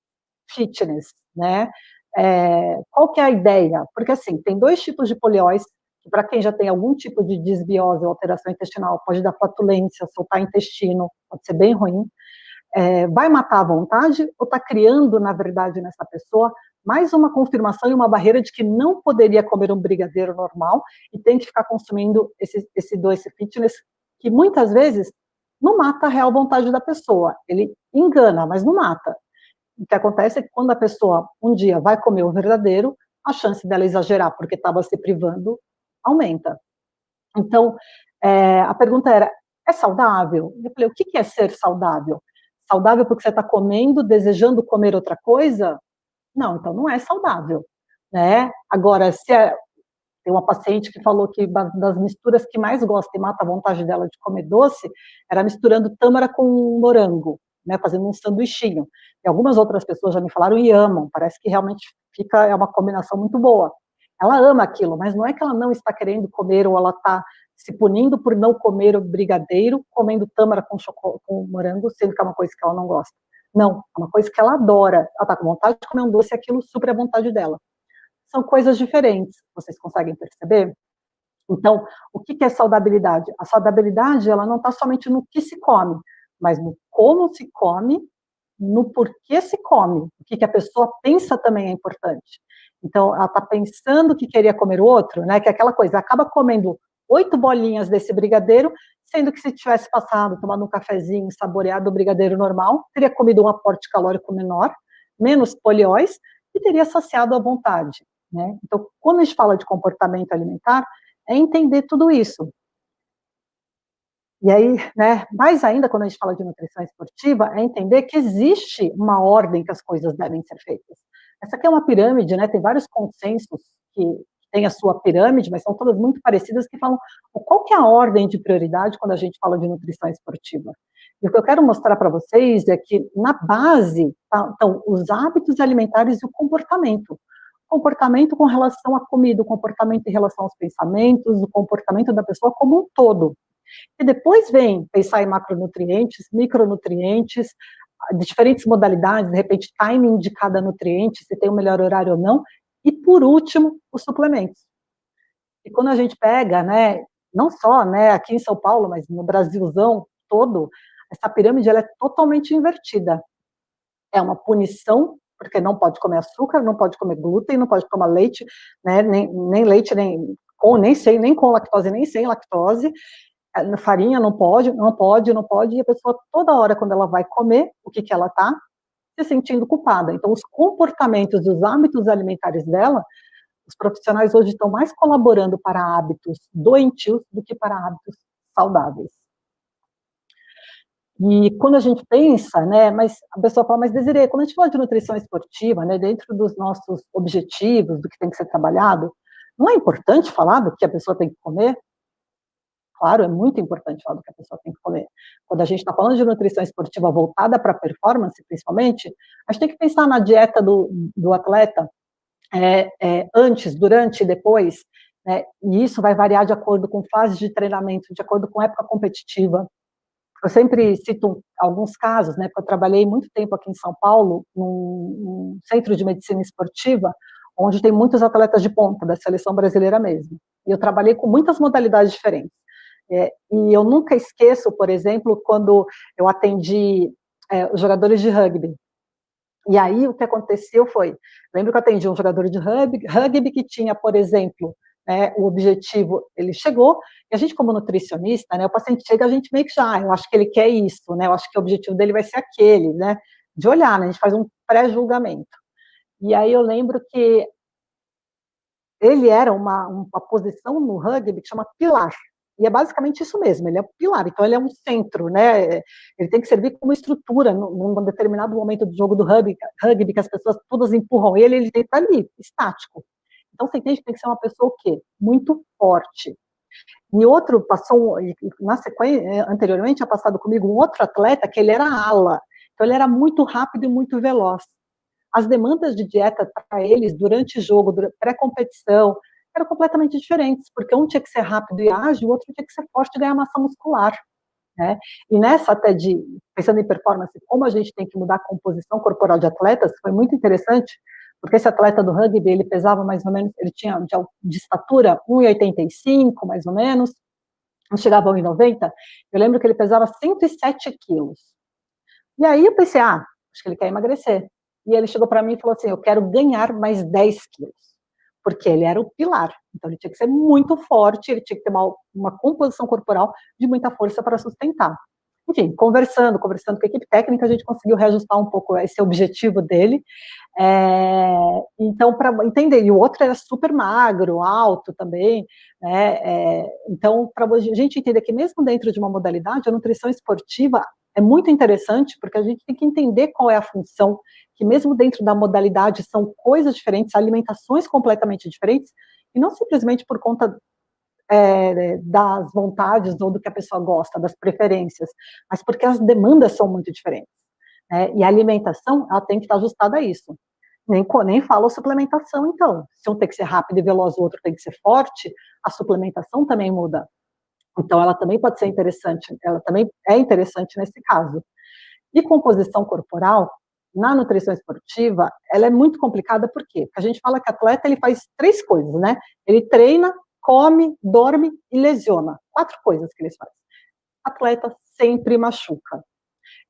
C: fitness, né? Qual que é a ideia? Porque, assim, tem dois tipos de polióis, que para quem já tem algum tipo de desbiose ou alteração intestinal, pode dar flatulência, soltar intestino, pode ser bem ruim. Vai matar à vontade ou está criando, na verdade, nessa pessoa, mais uma confirmação e uma barreira de que não poderia comer um brigadeiro normal e tem que ficar consumindo esse doce fitness, que muitas vezes não mata a real vontade da pessoa. Ele engana, mas não mata. O que acontece é que quando a pessoa um dia vai comer o verdadeiro, a chance dela exagerar porque estava se privando aumenta. Então, a pergunta era, é saudável? Eu falei, o que é ser saudável? Saudável porque você está comendo, desejando comer outra coisa? Não, então não é saudável, né? Agora, tem uma paciente que falou que das misturas que mais gosta e mata a vontade dela de comer doce, era misturando tâmara com morango, né, fazendo um sanduichinho. E algumas outras pessoas já me falaram e amam, parece que realmente é uma combinação muito boa. Ela ama aquilo, mas não é que ela não está querendo comer ou ela está se punindo por não comer o brigadeiro, comendo tâmara com morango, sendo que é uma coisa que ela não gosta. Não, é uma coisa que ela adora. Ela está com vontade de comer um doce e aquilo supre a vontade dela. São coisas diferentes, vocês conseguem perceber? Então, o que é saudabilidade? A saudabilidade, ela não está somente no que se come, mas no como se come, no porquê se come. O que a pessoa pensa também é importante. Então, ela está pensando que queria comer o outro, né? Que é aquela coisa, acaba comendo 8 bolinhas desse brigadeiro, sendo que se tivesse passado, tomado um cafezinho, saboreado o brigadeiro normal, teria comido um aporte calórico menor, menos polióis, e teria saciado à vontade, né? Então, quando a gente fala de comportamento alimentar, é entender tudo isso. E aí, né, mais ainda quando a gente fala de nutrição esportiva, é entender que existe uma ordem que as coisas devem ser feitas. Essa aqui é uma pirâmide, né, tem vários consensos que tem a sua pirâmide, mas são todas muito parecidas, que falam qual que é a ordem de prioridade quando a gente fala de nutrição esportiva. E o que eu quero mostrar para vocês é que, na base, estão os hábitos alimentares e o comportamento. O comportamento com relação à comida, o comportamento em relação aos pensamentos, o comportamento da pessoa como um todo. E depois vem pensar em macronutrientes, micronutrientes, diferentes modalidades, de repente, timing de cada nutriente, se tem o melhor horário ou não. E, por último, os suplementos. E quando a gente pega, né, não só, né, aqui em São Paulo, mas no Brasilzão todo, essa pirâmide ela é totalmente invertida. É uma punição, porque não pode comer açúcar, não pode comer glúten, não pode tomar leite, né, nem leite, nem com lactose, nem sem lactose, farinha não pode, e a pessoa toda hora, quando ela vai comer, o que ela está? Se sentindo culpada. Então, os comportamentos e os hábitos alimentares dela, os profissionais hoje estão mais colaborando para hábitos doentios do que para hábitos saudáveis. E quando a gente pensa, né, mas a pessoa fala, mas Desirê, quando a gente fala de nutrição esportiva, né, dentro dos nossos objetivos, do que tem que ser trabalhado, não é importante falar do que a pessoa tem que comer? Claro, é muito importante falar do que a pessoa tem que comer. Quando a gente está falando de nutrição esportiva voltada para performance, principalmente, a gente tem que pensar na dieta do atleta, antes, durante e depois, né, e isso vai variar de acordo com fases de treinamento, de acordo com época competitiva. Eu sempre cito alguns casos, né, porque eu trabalhei muito tempo aqui em São Paulo, num centro de medicina esportiva, onde tem muitos atletas de ponta, da seleção brasileira mesmo. E eu trabalhei com muitas modalidades diferentes. E eu nunca esqueço, por exemplo, quando eu atendi os jogadores de rugby. E aí o que aconteceu foi, lembro que eu atendi um jogador de rugby que tinha, por exemplo, o objetivo, ele chegou, e a gente como nutricionista, né, o paciente chega, a gente meio que já, eu acho que ele quer isso, né, eu acho que o objetivo dele vai ser aquele, né, de olhar, né, a gente faz um pré-julgamento. E aí eu lembro que ele era uma posição no rugby que chama pilar, e é basicamente isso mesmo, ele é um pilar, então ele é um centro, né, ele tem que servir como estrutura num determinado momento do jogo do rugby, que as pessoas todas empurram ele tem que estar ali, estático. Então você entende que tem que ser uma pessoa o quê? Muito forte. E outro passou, na sequência, anteriormente tinha passado comigo um outro atleta que ele era ala, então ele era muito rápido e muito veloz. As demandas de dieta para eles durante o jogo, pré-competição, eram completamente diferentes, porque um tinha que ser rápido e ágil, o outro tinha que ser forte e ganhar massa muscular, né? E nessa pensando em performance, como a gente tem que mudar a composição corporal de atletas, foi muito interessante, porque esse atleta do rugby, ele pesava mais ou menos, ele tinha de estatura 1,85 mais ou menos, não chegava a 1,90, eu lembro que ele pesava 107 quilos. E aí eu pensei, acho que ele quer emagrecer. E ele chegou para mim e falou assim, eu quero ganhar mais 10 quilos, porque ele era o pilar, então ele tinha que ser muito forte, ele tinha que ter uma composição corporal de muita força para sustentar. Enfim, conversando com a equipe técnica, a gente conseguiu reajustar um pouco esse objetivo dele, então, para entender, e o outro era super magro, alto também, né, então, para a gente entender que mesmo dentro de uma modalidade, a nutrição esportiva é muito interessante, porque a gente tem que entender qual é a função, que mesmo dentro da modalidade são coisas diferentes, alimentações completamente diferentes, e não simplesmente por conta das vontades ou do que a pessoa gosta, das preferências, mas porque as demandas são muito diferentes, né? E a alimentação, ela tem que estar ajustada a isso. Nem fala suplementação, então. Se um tem que ser rápido e veloz, o outro tem que ser forte, a suplementação também muda. Então, ela também pode ser interessante, ela também é interessante nesse caso. E composição corporal, na nutrição esportiva, ela é muito complicada, por quê? Porque a gente fala que atleta, ele faz 3 coisas, né? Ele treina, come, dorme e lesiona. 4 coisas que eles fazem. Atleta sempre machuca.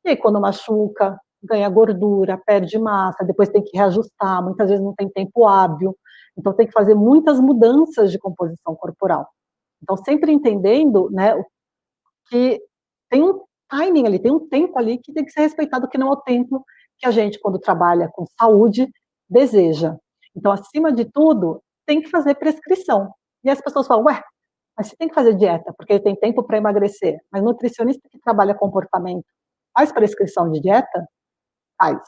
C: E aí, quando machuca, ganha gordura, perde massa, depois tem que reajustar, muitas vezes não tem tempo hábil, então tem que fazer muitas mudanças de composição corporal. Então, sempre entendendo, né, que tem um timing ali, tem um tempo ali que tem que ser respeitado, que não é o tempo que a gente, quando trabalha com saúde, deseja. Então, acima de tudo, tem que fazer prescrição. E as pessoas falam, mas você tem que fazer dieta, porque tem tempo para emagrecer. Mas nutricionista que trabalha comportamento, faz prescrição de dieta? Faz.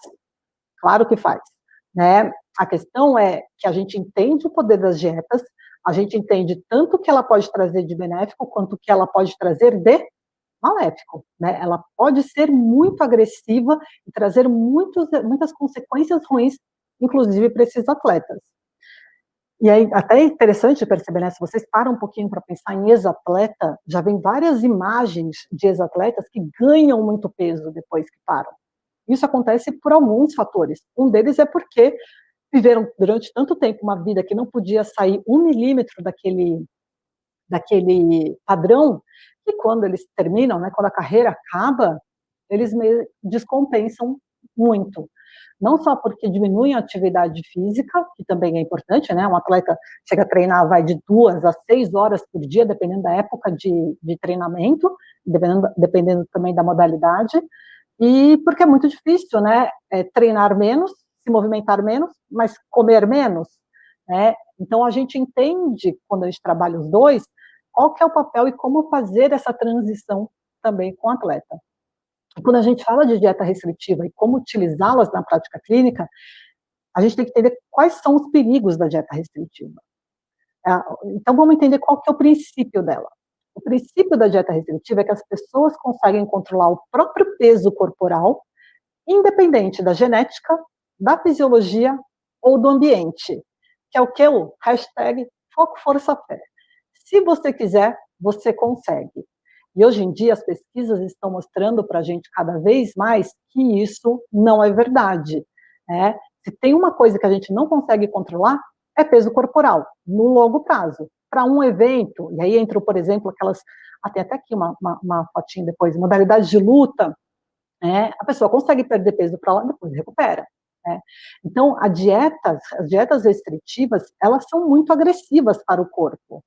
C: Claro que faz, né? A questão é que a gente entende o poder das dietas, a gente entende tanto o que ela pode trazer de benéfico, quanto o que ela pode trazer de maléfico, né? Ela pode ser muito agressiva e trazer muitas consequências ruins, inclusive para esses atletas. E aí, até é interessante perceber, né, se vocês param um pouquinho para pensar em ex-atleta, já vem várias imagens de ex-atletas que ganham muito peso depois que param. Isso acontece por alguns fatores. Um deles é porque viveram durante tanto tempo uma vida que não podia sair 1 milímetro daquele padrão, e quando eles terminam, né, quando a carreira acaba, eles descompensam muito. Não só porque diminuem a atividade física, que também é importante, né? Um atleta chega a treinar, vai de 2 a 6 horas por dia, dependendo da época de treinamento, dependendo também da modalidade, e porque é muito difícil, né? Treinar menos, se movimentar menos, mas comer menos, né? Então a gente entende, quando a gente trabalha os dois, qual que é o papel e como fazer essa transição também com o atleta. E quando a gente fala de dieta restritiva e como utilizá-las na prática clínica, a gente tem que entender quais são os perigos da dieta restritiva. Então vamos entender qual que é o princípio dela. O princípio da dieta restritiva é que as pessoas conseguem controlar o próprio peso corporal, independente da genética, da fisiologia ou do ambiente, que é o que? O hashtag Foco Força Fé. Se você quiser, você consegue. E hoje em dia as pesquisas estão mostrando para a gente cada vez mais que isso não é verdade, né? Se tem uma coisa que a gente não consegue controlar, é peso corporal, no longo prazo. Para um evento, e aí entram, por exemplo, aquelas, tem até aqui uma fotinha depois, modalidades de luta, né? A pessoa consegue perder peso para lá, depois recupera. Né? Então, as dietas restritivas, elas são muito agressivas para o corpo.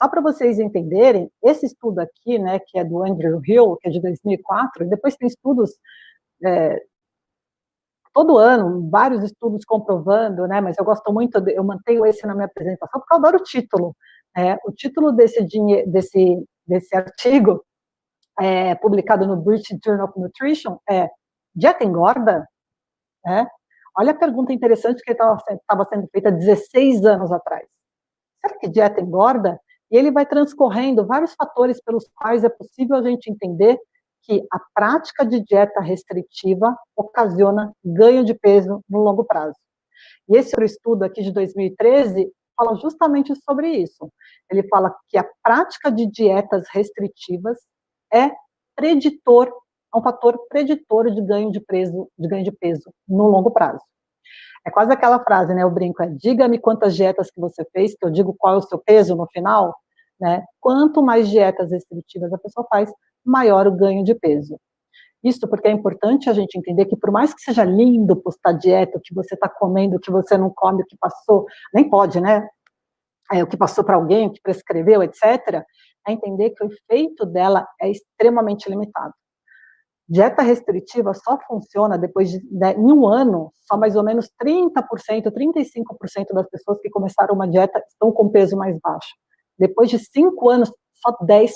C: Só para vocês entenderem, esse estudo aqui, né, que é do Andrew Hill, que é de 2004, e depois tem estudos todo ano, vários estudos comprovando, né, mas eu gosto muito, eu mantenho esse na minha apresentação, porque eu adoro o título. O título desse artigo, publicado no British Journal of Nutrition, é Dieta engorda? Olha a pergunta interessante que estava sendo feita 16 anos atrás. Será que dieta engorda? E ele vai transcorrendo vários fatores pelos quais é possível a gente entender que a prática de dieta restritiva ocasiona ganho de peso no longo prazo. E esse estudo aqui de 2013 fala justamente sobre isso. Ele fala que a prática de dietas restritivas é um fator preditor de ganho de peso no longo prazo. É quase aquela frase, né? Eu brinco, diga-me quantas dietas que você fez, que eu digo qual é o seu peso no final, né? Quanto mais dietas restritivas a pessoa faz, maior o ganho de peso. Isso porque é importante a gente entender que por mais que seja lindo postar dieta, o que você está comendo, o que você não come, o que passou, nem pode, né? O que passou para alguém, o que prescreveu, etc., é entender que o efeito dela é extremamente limitado. Dieta restritiva só funciona depois em um ano, só mais ou menos 30%, 35% das pessoas que começaram uma dieta estão com peso mais baixo. Depois de 5 anos, só 10%.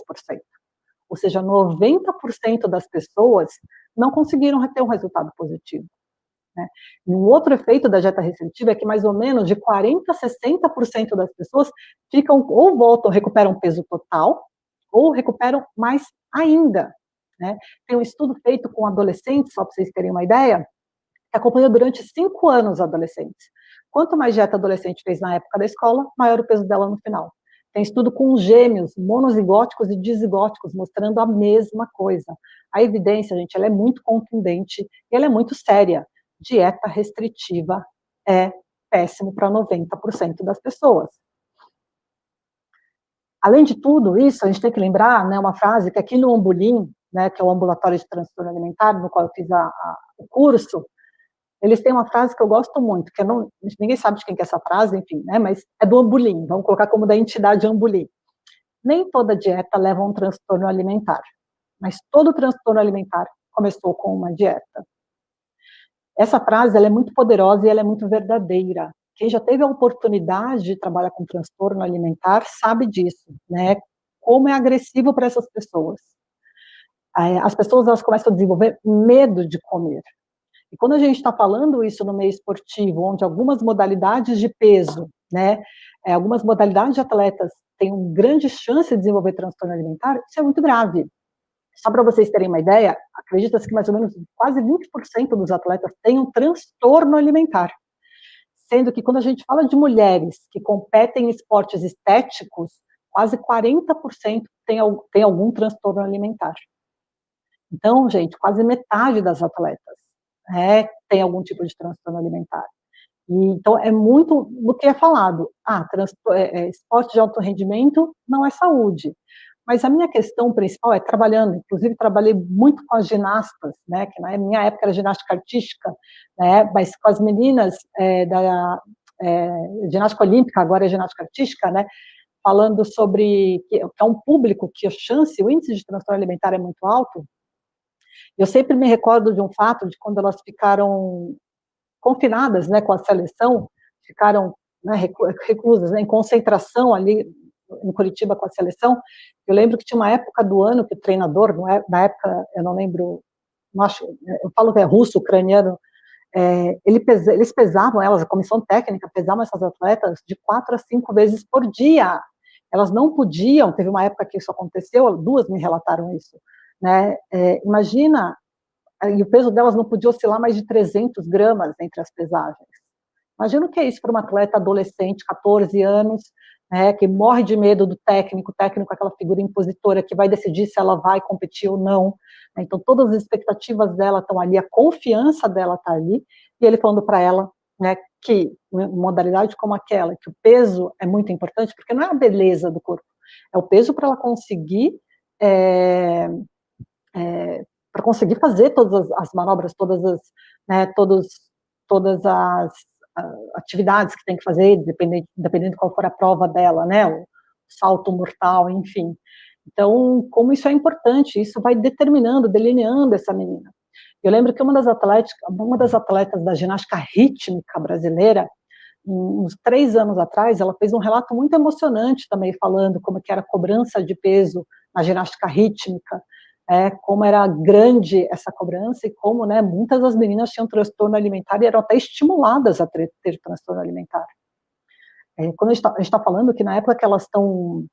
C: Ou seja, 90% das pessoas não conseguiram ter um resultado positivo. Né? E um outro efeito da dieta restritiva é que mais ou menos de 40% a 60% das pessoas ficam, ou voltam, recuperam peso total, ou recuperam mais ainda. Né? Tem um estudo feito com adolescentes, só para vocês terem uma ideia, que acompanhou durante 5 anos adolescentes. Quanto mais dieta adolescente fez na época da escola, maior o peso dela no final. Tem estudo com gêmeos, monozigóticos e dizigóticos, mostrando a mesma coisa. A evidência, gente, ela é muito contundente e ela é muito séria. Dieta restritiva é péssimo para 90% das pessoas. Além de tudo isso, a gente tem que lembrar, né, uma frase que aqui no Ambulim, né, que é o ambulatório de transtorno alimentar, no qual eu fiz o curso, eles têm uma frase que eu gosto muito, que ninguém sabe de quem que é essa frase, enfim, né, mas é do Ambulim, vamos colocar como da entidade Ambulim. Nem toda dieta leva a um transtorno alimentar, mas todo transtorno alimentar começou com uma dieta. Essa frase ela é muito poderosa e ela é muito verdadeira. Quem já teve a oportunidade de trabalhar com transtorno alimentar sabe disso, né? Como é agressivo para essas pessoas. As pessoas elas começam a desenvolver medo de comer. E quando a gente está falando isso no meio esportivo, onde algumas modalidades de peso, né, algumas modalidades de atletas têm uma grande chance de desenvolver transtorno alimentar, isso é muito grave. Só para vocês terem uma ideia, acredita-se que mais ou menos quase 20% dos atletas têm um transtorno alimentar. Sendo que quando a gente fala de mulheres que competem em esportes estéticos, quase 40% tem algum transtorno alimentar. Então, gente, quase metade das atletas tem algum tipo de transtorno alimentar. E, então, é muito do que é falado. Esporte de alto rendimento não é saúde. Mas a minha questão principal é trabalhando, inclusive trabalhei muito com as ginastas, né, que na minha época era ginástica artística, né, mas com as meninas da ginástica olímpica, agora é ginástica artística, né, falando sobre que é um público que o índice de transtorno alimentar é muito alto. Eu sempre me recordo de um fato de quando elas ficaram confinadas, né, com a seleção, ficaram, né, reclusas, né, em concentração ali em Curitiba com a seleção. Eu lembro que tinha uma época do ano que o treinador, na época, eu não lembro, eu falo que é russo, ucraniano, eles pesavam elas, a comissão técnica pesava essas atletas de 4 a 5 vezes por dia. Elas não podiam, teve uma época que isso aconteceu, 2 me relataram isso, né? Imagina, e o peso delas não podia oscilar mais de 300 gramas entre as pesagens. Imagina o que é isso para uma atleta adolescente, 14 anos, né, que morre de medo do técnico, o técnico é aquela figura impositora que vai decidir se ela vai competir ou não. Né, então, todas as expectativas dela estão ali, a confiança dela está ali, e ele falando para ela, né, que modalidade como aquela, que o peso é muito importante, porque não é a beleza do corpo, é o peso para ela conseguir para conseguir fazer todas as manobras, todas as atividades que tem que fazer, dependendo de qual for a prova dela, né, o salto mortal, enfim. Então, como isso é importante, isso vai determinando, delineando essa menina. Eu lembro que uma das atletas da ginástica rítmica brasileira, uns 3 anos atrás, ela fez um relato muito emocionante também, falando como que era a cobrança de peso na ginástica rítmica, como era grande essa cobrança e como, né, muitas das meninas tinham transtorno alimentar e eram até estimuladas a ter transtorno alimentar. Quando a gente está falando que na época que elas estão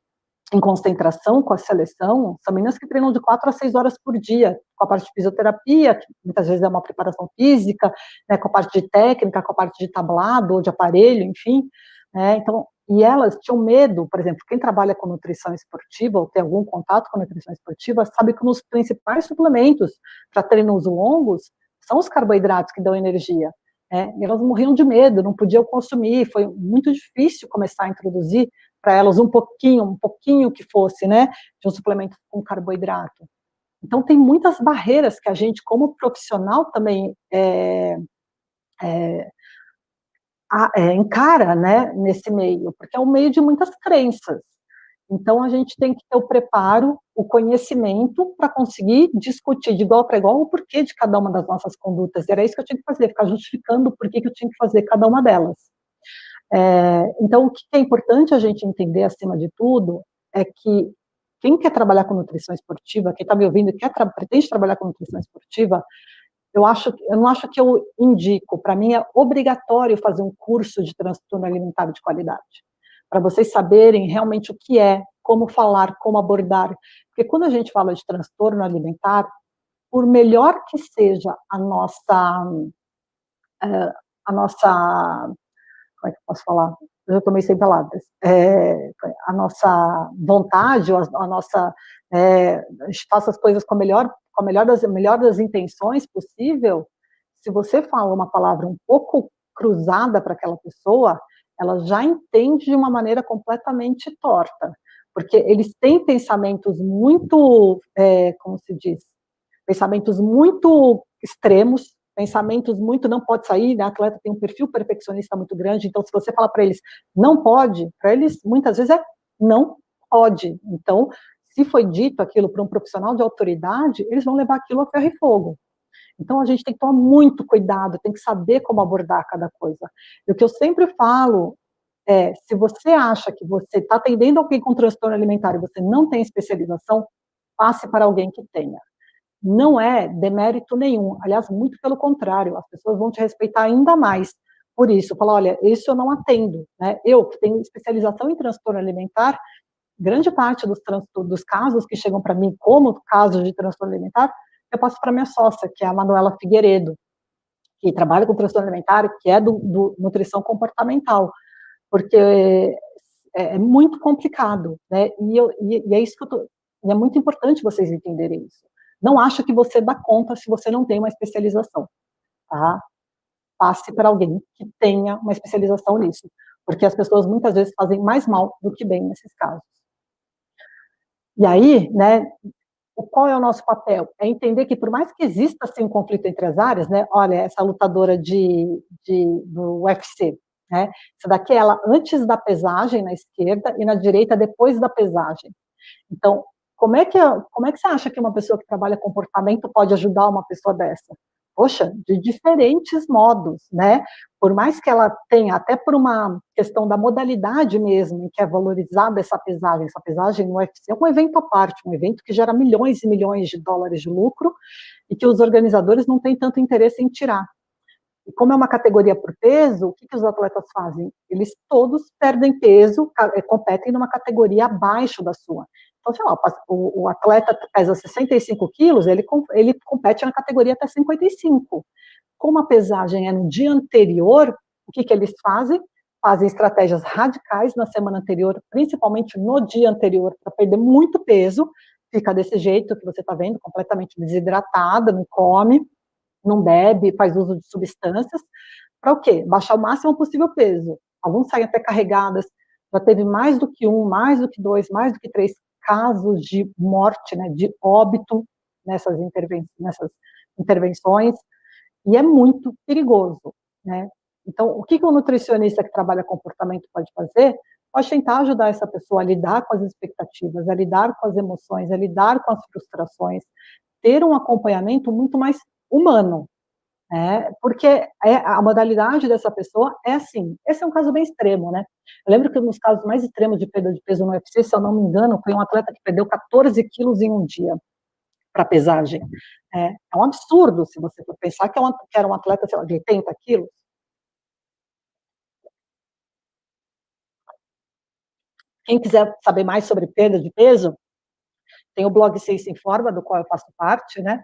C: em concentração com a seleção, são meninas que treinam de 4 a 6 horas por dia, com a parte de fisioterapia, que muitas vezes é uma preparação física, né, com a parte de técnica, com a parte de tablado ou de aparelho, enfim. Então, e elas tinham medo, por exemplo, quem trabalha com nutrição esportiva ou tem algum contato com nutrição esportiva, sabe que um dos principais suplementos para treinos longos são os carboidratos que dão energia. E elas morriam de medo, não podiam consumir, foi muito difícil começar a introduzir para elas um pouquinho que fosse, né, de um suplemento com carboidrato. Então, tem muitas barreiras que a gente, como profissional, também encara, né, nesse meio, porque é um meio de muitas crenças. Então, a gente tem que ter o preparo, o conhecimento para conseguir discutir de igual para igual o porquê de cada uma das nossas condutas. E era isso que eu tinha que fazer, ficar justificando o porquê que eu tinha que fazer cada uma delas. Então, o que é importante a gente entender, acima de tudo, é que quem quer trabalhar com nutrição esportiva, quem está me ouvindo e pretende trabalhar com nutrição esportiva, eu não acho que eu indico, para mim é obrigatório fazer um curso de transtorno alimentar de qualidade, para vocês saberem realmente o que é, como falar, como abordar, porque quando a gente fala de transtorno alimentar, por melhor que seja a nossa como é que eu posso falar? Eu estou meio sem palavras. A nossa vontade, a nossa, a gente faça as coisas com a melhor das intenções possível. Se você fala uma palavra um pouco cruzada para aquela pessoa, ela já entende de uma maneira completamente torta, porque eles têm pensamentos muito, como se diz, pensamentos muito extremos, pensamentos muito não pode sair, né? A atleta tem um perfil perfeccionista muito grande, então se você fala para eles não pode, para eles muitas vezes é não pode. Então, se foi dito aquilo para um profissional de autoridade, eles vão levar aquilo a ferro e fogo. Então, a gente tem que tomar muito cuidado, tem que saber como abordar cada coisa. E o que eu sempre falo é, se você acha que você está atendendo alguém com transtorno alimentar e você não tem especialização, passe para alguém que tenha. Não é demérito nenhum, aliás, muito pelo contrário, as pessoas vão te respeitar ainda mais por isso, falar, olha, isso eu não atendo, né? Eu que tenho especialização em transtorno alimentar, grande parte dos casos que chegam para mim como casos de transtorno alimentar, eu passo para minha sócia, que é a Manuela Figueiredo, que trabalha com transtorno alimentar, que é do nutrição comportamental, porque é muito complicado, né? E é isso que e é muito importante vocês entenderem isso. Não acha que você dá conta se você não tem uma especialização, tá? Passe para alguém que tenha uma especialização nisso, porque as pessoas muitas vezes fazem mais mal do que bem nesses casos. E aí, né, qual é o nosso papel? É entender que por mais que exista assim um conflito entre as áreas, né, olha, essa lutadora do UFC, né, essa daqui é ela antes da pesagem na esquerda e na direita depois da pesagem. Então, como é que você acha que uma pessoa que trabalha comportamento pode ajudar uma pessoa dessa? Poxa, de diferentes modos, né? Por mais que ela tenha, até por uma questão da modalidade mesmo, em que é valorizada essa pesagem no UFC é um evento à parte, um evento que gera milhões e milhões de dólares de lucro e que os organizadores não têm tanto interesse em tirar. E como é uma categoria por peso, o que os atletas fazem? Eles todos perdem peso, competem numa categoria abaixo da sua. Então, sei lá, o atleta pesa 65 quilos, ele compete na categoria até 55. Como a pesagem é no dia anterior, o que eles fazem? Fazem estratégias radicais na semana anterior, principalmente no dia anterior, para perder muito peso. Fica desse jeito que você está vendo, completamente desidratada, não come, não bebe, faz uso de substâncias, para o quê? Baixar o máximo possível o peso. Alguns saem até carregadas, já teve mais do que um, mais do que dois, mais do que três casos de morte, né, de óbito nessas intervenções, e é muito perigoso, né? Então, o que o nutricionista que trabalha comportamento pode fazer? Pode tentar ajudar essa pessoa a lidar com as expectativas, a lidar com as emoções, a lidar com as frustrações, ter um acompanhamento muito mais humano, né? Porque a modalidade dessa pessoa é assim. Esse é um caso bem extremo, né? Eu lembro que um dos casos mais extremos de perda de peso no UFC, se eu não me engano, foi um atleta que perdeu 14 quilos em um dia para pesagem. É um absurdo se você for pensar que era um atleta, sei lá, de 80 quilos. Quem quiser saber mais sobre perda de peso, tem o blog Ciência Informa, do qual eu faço parte, né?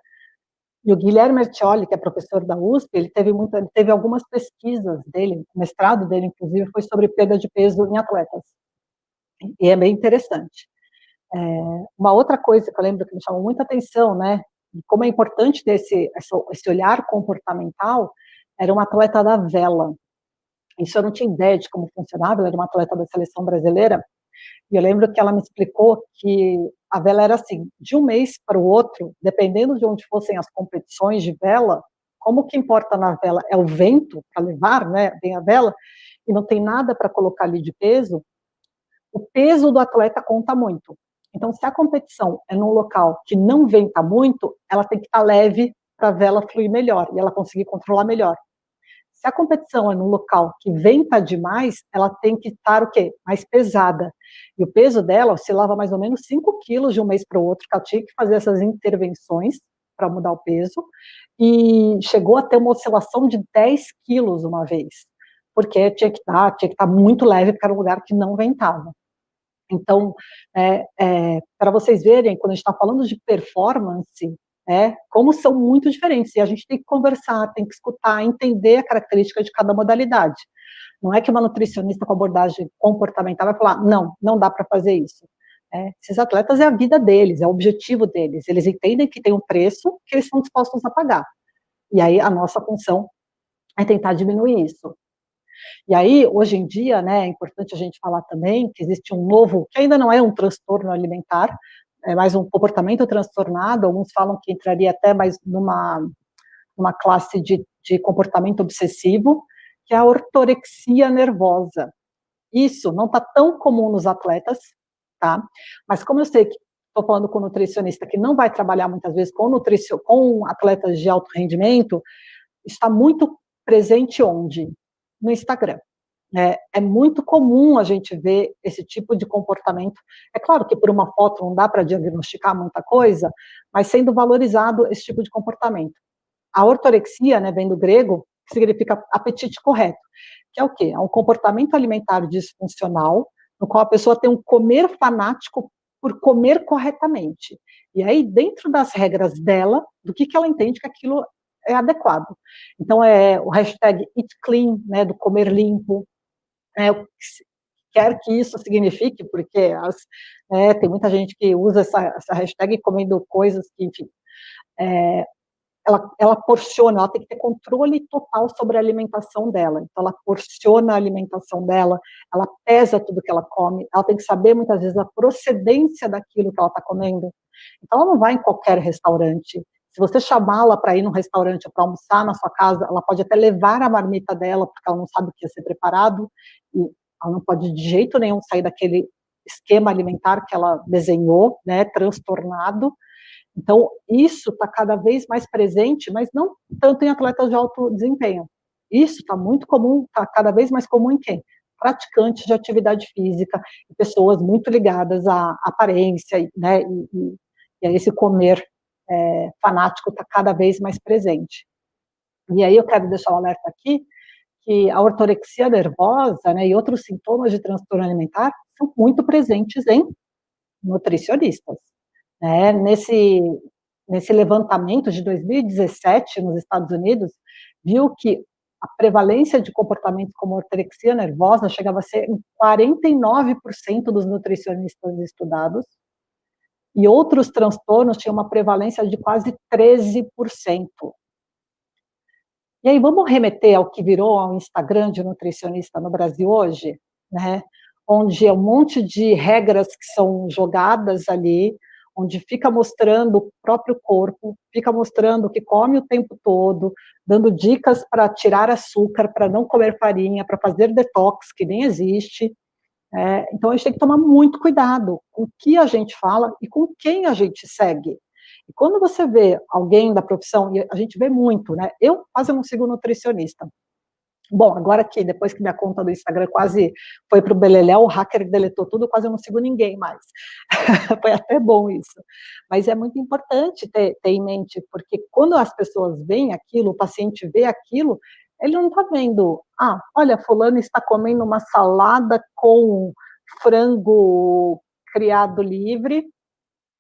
C: E o Guilherme Ercioli, que é professor da USP, ele teve algumas pesquisas dele, o mestrado dele, inclusive, foi sobre perda de peso em atletas. E é bem interessante. Uma outra coisa que eu lembro que me chamou muita atenção, né, e como é importante ter esse olhar comportamental, era uma atleta da vela. Isso eu não tinha ideia de como funcionava, ela era uma atleta da seleção brasileira, e eu lembro que ela me explicou que a vela era assim, de um mês para o outro, dependendo de onde fossem as competições de vela, como o que importa na vela é o vento para levar, né, bem a vela, e não tem nada para colocar ali de peso, o peso do atleta conta muito. Então, se a competição é num local que não venta muito, ela tem que estar leve para a vela fluir melhor e ela conseguir controlar melhor. Se a competição é num local que venta demais, ela tem que estar o quê? Mais pesada. E o peso dela oscilava mais ou menos 5 quilos de um mês para o outro, que ela tinha que fazer essas intervenções para mudar o peso, e chegou a ter uma oscilação de 10 quilos uma vez, porque tinha que estar muito leve, porque era um lugar que não ventava. Então, para vocês verem, quando a gente está falando de performance, como são muito diferentes, e a gente tem que conversar, tem que escutar, entender a característica de cada modalidade. Não é que uma nutricionista com abordagem comportamental vai falar, não dá para fazer isso. Esses atletas é a vida deles, é o objetivo deles, eles entendem que tem um preço que eles estão dispostos a pagar. E aí a nossa função é tentar diminuir isso. E aí, hoje em dia, né, é importante a gente falar também que existe um novo, que ainda não é um transtorno alimentar, é mais um comportamento transtornado, alguns falam que entraria até mais numa classe de comportamento obsessivo, que é a ortorexia nervosa. Isso não está tão comum nos atletas, tá? Mas como eu sei que estou falando com um nutricionista que não vai trabalhar muitas vezes com atletas de alto rendimento, está muito presente onde? No Instagram. É muito comum a gente ver esse tipo de comportamento. É claro que por uma foto não dá para diagnosticar muita coisa, mas sendo valorizado esse tipo de comportamento. A ortorexia, né, vem do grego, que significa apetite correto, que é o quê? É um comportamento alimentar disfuncional, no qual a pessoa tem um comer fanático por comer corretamente. E aí, dentro das regras dela, do que ela entende que aquilo é adequado. Então, é o hashtag Eat Clean, né, do comer limpo, quer que isso signifique, porque tem muita gente que usa essa hashtag comendo coisas que, enfim, ela porciona, ela tem que ter controle total sobre a alimentação dela. Então, ela porciona a alimentação dela, ela pesa tudo que ela come, ela tem que saber, muitas vezes, a procedência daquilo que ela está comendo. Então, ela não vai em qualquer restaurante. Se você chamá-la para ir num restaurante para almoçar na sua casa, ela pode até levar a marmita dela, porque ela não sabe o que ia ser preparado, e ela não pode de jeito nenhum sair daquele esquema alimentar que ela desenhou, né, transtornado. Então, isso está cada vez mais presente, mas não tanto em atletas de alto desempenho. Isso está muito comum, está cada vez mais comum em quem? Praticantes de atividade física, pessoas muito ligadas à aparência, né, e a esse comer fanático está cada vez mais presente. E aí eu quero deixar o alerta aqui, que a ortorexia nervosa, né, e outros sintomas de transtorno alimentar são muito presentes em nutricionistas. Né? Nesse levantamento de 2017 nos Estados Unidos, viu que a prevalência de comportamentos como ortorexia nervosa chegava a ser em 49% dos nutricionistas estudados, e outros transtornos tinham uma prevalência de quase 13%. E aí vamos remeter ao que virou ao Instagram de nutricionista no Brasil hoje, né? Onde é um monte de regras que são jogadas ali, onde fica mostrando o próprio corpo, fica mostrando o que come o tempo todo, dando dicas para tirar açúcar, para não comer farinha, para fazer detox, que nem existe. Então a gente tem que tomar muito cuidado com o que a gente fala e com quem a gente segue. E quando você vê alguém da profissão, e a gente vê muito, né? Eu quase não sigo nutricionista. Bom, agora que depois que minha conta do Instagram quase foi para o beleléu, o hacker deletou tudo, quase eu não sigo ninguém mais. Foi até bom isso. Mas é muito importante ter em mente, porque quando as pessoas veem aquilo, o paciente vê aquilo, ele não está vendo, olha, fulano está comendo uma salada com frango criado livre,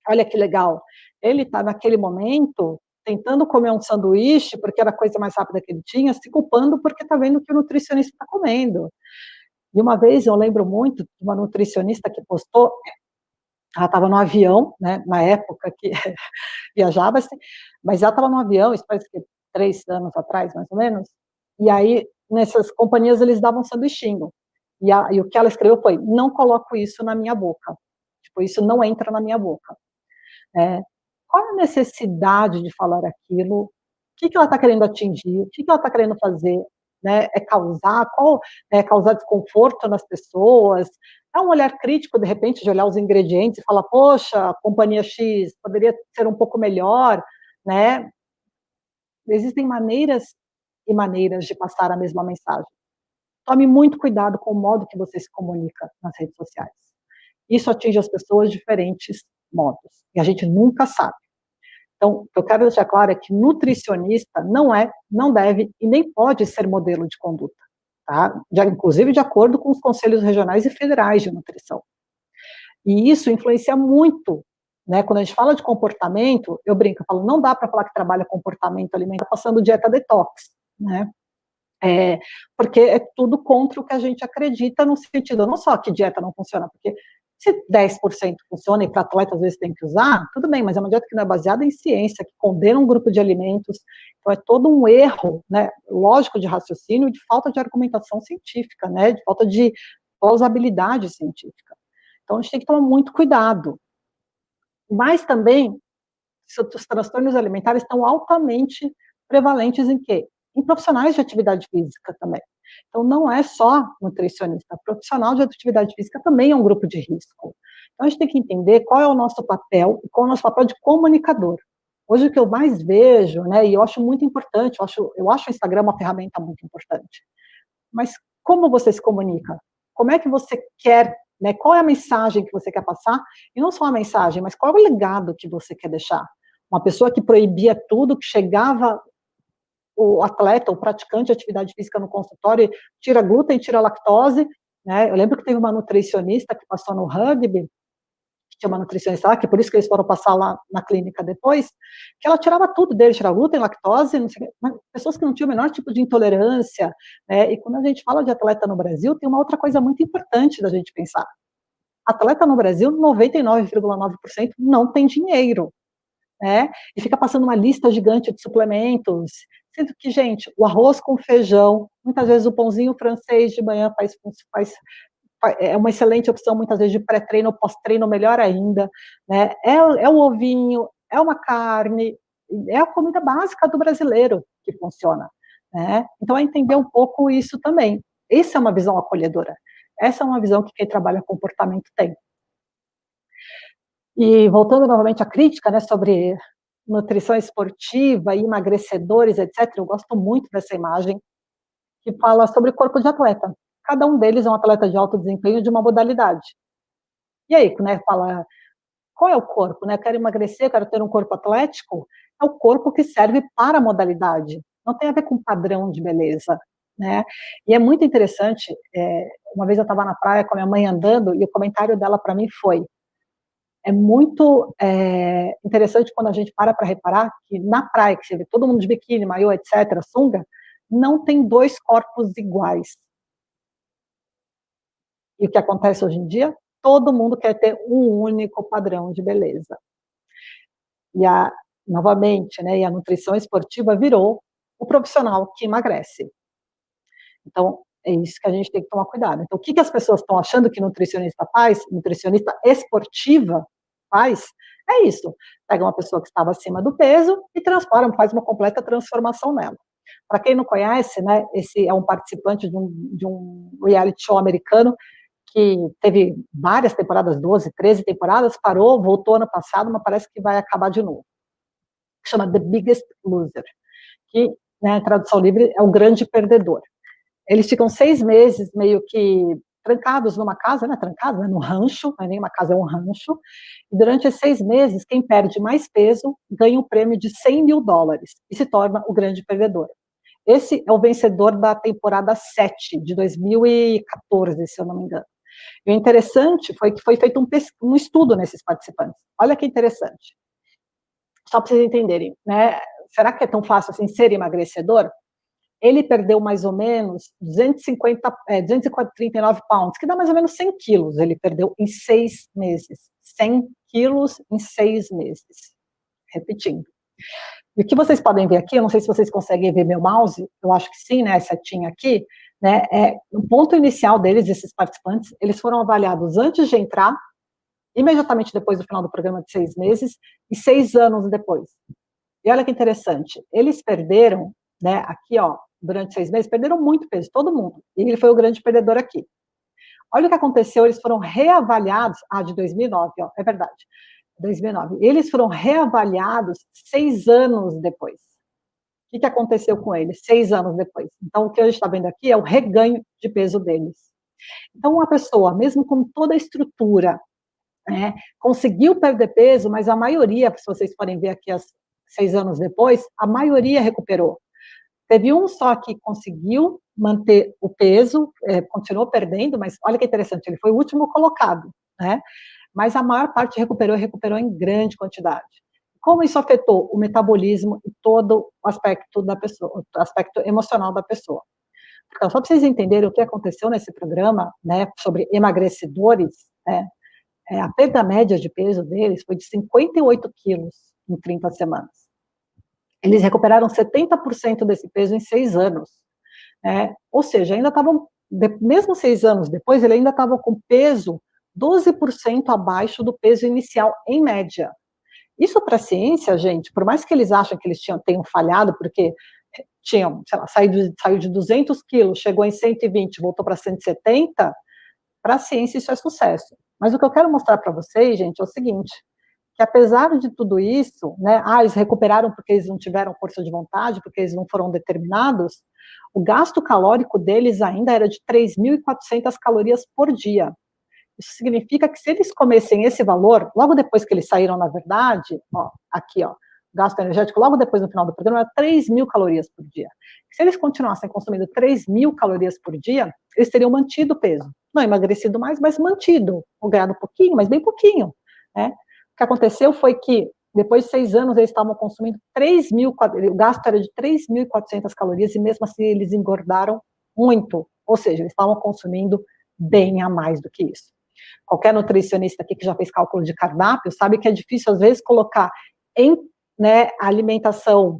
C: olha que legal. Ele está naquele momento tentando comer um sanduíche, porque era a coisa mais rápida que ele tinha, se culpando porque está vendo que o nutricionista está comendo. E uma vez, eu lembro muito de uma nutricionista que postou, ela estava no avião, né, na época que viajava-se, mas ela estava no avião, isso parece que 3 anos atrás, mais ou menos, e aí, nessas companhias, eles davam sanduichinho. E o que ela escreveu foi, não coloco isso na minha boca. Tipo, isso não entra na minha boca. Qual a necessidade de falar aquilo? O que ela está querendo atingir? O que ela está querendo fazer? Né? Causar desconforto nas pessoas? É um olhar crítico, de repente, de olhar os ingredientes e falar, poxa, a companhia X poderia ser um pouco melhor, né? Existem maneiras e maneiras de passar a mesma mensagem. Tome muito cuidado com o modo que você se comunica nas redes sociais. Isso atinge as pessoas de diferentes modos, e a gente nunca sabe. Então, o que eu quero deixar claro é que nutricionista não deve e nem pode ser modelo de conduta, tá? Inclusive de acordo com os conselhos regionais e federais de nutrição. E isso influencia muito, né? Quando a gente fala de comportamento, eu brinco, eu falo, não dá para falar que trabalha comportamento alimentar passando dieta detox, né? Porque é tudo contra o que a gente acredita, no sentido, não só que dieta não funciona, porque se 10% funciona e para atleta às vezes tem que usar, tudo bem, mas é uma dieta que não é baseada em ciência, que condena um grupo de alimentos, então é todo um erro, né, lógico, de raciocínio e de falta de argumentação científica, né, de falta de plausibilidade científica. Então a gente tem que tomar muito cuidado. Mas também, os transtornos alimentares estão altamente prevalentes em quê? Em profissionais de atividade física também. Então, não é só nutricionista, profissional de atividade física também é um grupo de risco. Então, a gente tem que entender qual é o nosso papel e qual é o nosso papel de comunicador. Hoje, o que eu mais vejo, né, e eu acho muito importante, eu acho o Instagram uma ferramenta muito importante, mas como você se comunica? Como é que você quer, né, qual é a mensagem que você quer passar? E não só a mensagem, mas qual é o legado que você quer deixar? Uma pessoa que proibia tudo, que chegava o atleta, o praticante de atividade física no consultório, tira glúten, tira lactose, né? Eu lembro que teve uma nutricionista que passou no rugby, que tinha uma nutricionista lá, que por isso que eles foram passar lá na clínica depois, que ela tirava tudo dele, tirava glúten, lactose, não sei, mas pessoas que não tinham o menor tipo de intolerância, né? E quando a gente fala de atleta no Brasil, tem uma outra coisa muito importante da gente pensar. Atleta no Brasil, 99,9% não tem dinheiro, né? E fica passando uma lista gigante de suplementos, sendo que, gente, o arroz com feijão, muitas vezes o pãozinho francês de manhã é uma excelente opção, muitas vezes de pré-treino, pós-treino, melhor ainda, né? É o ovinho, é uma carne, é a comida básica do brasileiro que funciona, né? Então, é entender um pouco isso também. Essa é uma visão acolhedora. Essa é uma visão que quem trabalha comportamento tem. E voltando novamente à crítica, né, sobre nutrição esportiva e emagrecedores, etc., eu gosto muito dessa imagem que fala sobre o corpo de atleta. Cada um deles é um atleta de alto desempenho de uma modalidade. E aí, né, fala, qual é o corpo? Né? Quero emagrecer, quero ter um corpo atlético? É o corpo que serve para a modalidade. Não tem a ver com padrão de beleza, né? E é muito interessante, uma vez eu estava na praia com a minha mãe andando, e o comentário dela para mim foi, é muito interessante quando a gente para reparar que na praia, que você vê todo mundo de biquíni, maiô, etc., sunga, não tem dois corpos iguais. E o que acontece hoje em dia? Todo mundo quer ter um único padrão de beleza. E novamente, né, e a nutrição esportiva virou o profissional que emagrece. Então, é isso que a gente tem que tomar cuidado. Então, o que as pessoas estão achando que nutricionista faz, nutricionista esportiva faz, é isso. Pega uma pessoa que estava acima do peso e transforma, faz uma completa transformação nela. Para quem não conhece, né, esse é um participante de um reality show americano que teve várias temporadas, 12, 13 temporadas, parou, voltou ano passado, mas parece que vai acabar de novo. Chama The Biggest Loser, que, né, tradução livre, é o grande perdedor. Eles ficam 6 meses meio que trancados numa casa, né, trancados, né, no rancho, não é nem uma casa, é um rancho, e durante esses 6 meses, quem perde mais peso ganha um prêmio de $100 mil e se torna o grande perdedor. Esse é o vencedor da temporada 7, de 2014, se eu não me engano. E o interessante foi que foi feito um estudo nesses participantes. Olha que interessante. Só para vocês entenderem, né? Será que é tão fácil assim ser emagrecedor? Ele perdeu mais ou menos 239 pounds, que dá mais ou menos 100 quilos. Ele perdeu em 6 meses. 100 quilos em 6 meses. Repetindo. E o que vocês podem ver aqui, eu não sei se vocês conseguem ver meu mouse, eu acho que sim, né, a setinha aqui, né, o ponto inicial deles, esses participantes, eles foram avaliados antes de entrar, imediatamente depois do final do programa de 6 meses, e 6 anos depois. E olha que interessante, eles perderam, né, aqui, ó, durante 6 meses, perderam muito peso, todo mundo, e ele foi o grande perdedor aqui. Olha o que aconteceu, eles foram reavaliados, de 2009, ó, é verdade, 2009, eles foram reavaliados 6 anos depois. O que aconteceu com eles 6 anos depois? Então, o que a gente está vendo aqui é o reganho de peso deles. Então, uma pessoa, mesmo com toda a estrutura, né, conseguiu perder peso, mas a maioria, se vocês forem ver aqui 6 anos depois, a maioria recuperou. Teve um só que conseguiu manter o peso, continuou perdendo, mas olha que interessante, ele foi o último colocado, né? Mas a maior parte recuperou em grande quantidade. Como isso afetou o metabolismo e todo o aspecto da pessoa, o aspecto emocional da pessoa. Então, só para vocês entenderem o que aconteceu nesse programa, né, sobre emagrecedores, né, a perda média de peso deles foi de 58 quilos em 30 semanas. Eles recuperaram 70% desse peso em 6 anos. Ou seja, ainda estavam, mesmo 6 anos depois, ele ainda estava com peso 12% abaixo do peso inicial, em média. Isso para a ciência, gente, por mais que eles achem que eles tenham falhado, porque tinham, sei lá, saiu de 200 quilos, chegou em 120, voltou para 170, para a ciência isso é sucesso. Mas o que eu quero mostrar para vocês, gente, é o seguinte, que apesar de tudo isso, né, eles recuperaram porque eles não tiveram força de vontade, porque eles não foram determinados, o gasto calórico deles ainda era de 3.400 calorias por dia. Isso significa que se eles comessem esse valor, logo depois que eles saíram, na verdade, ó, aqui, ó, gasto energético, logo depois no final do programa, era 3.000 calorias por dia. Se eles continuassem consumindo 3.000 calorias por dia, eles teriam mantido o peso. Não emagrecido mais, mas mantido, ou ganhado um pouquinho, mas bem pouquinho, né? O que aconteceu foi que, depois de 6 anos, eles estavam consumindo 3.000, o gasto era de 3.400 calorias, e mesmo assim eles engordaram muito, ou seja, eles estavam consumindo bem a mais do que isso. Qualquer nutricionista aqui que já fez cálculo de cardápio sabe que é difícil, às vezes, colocar em, né, alimentação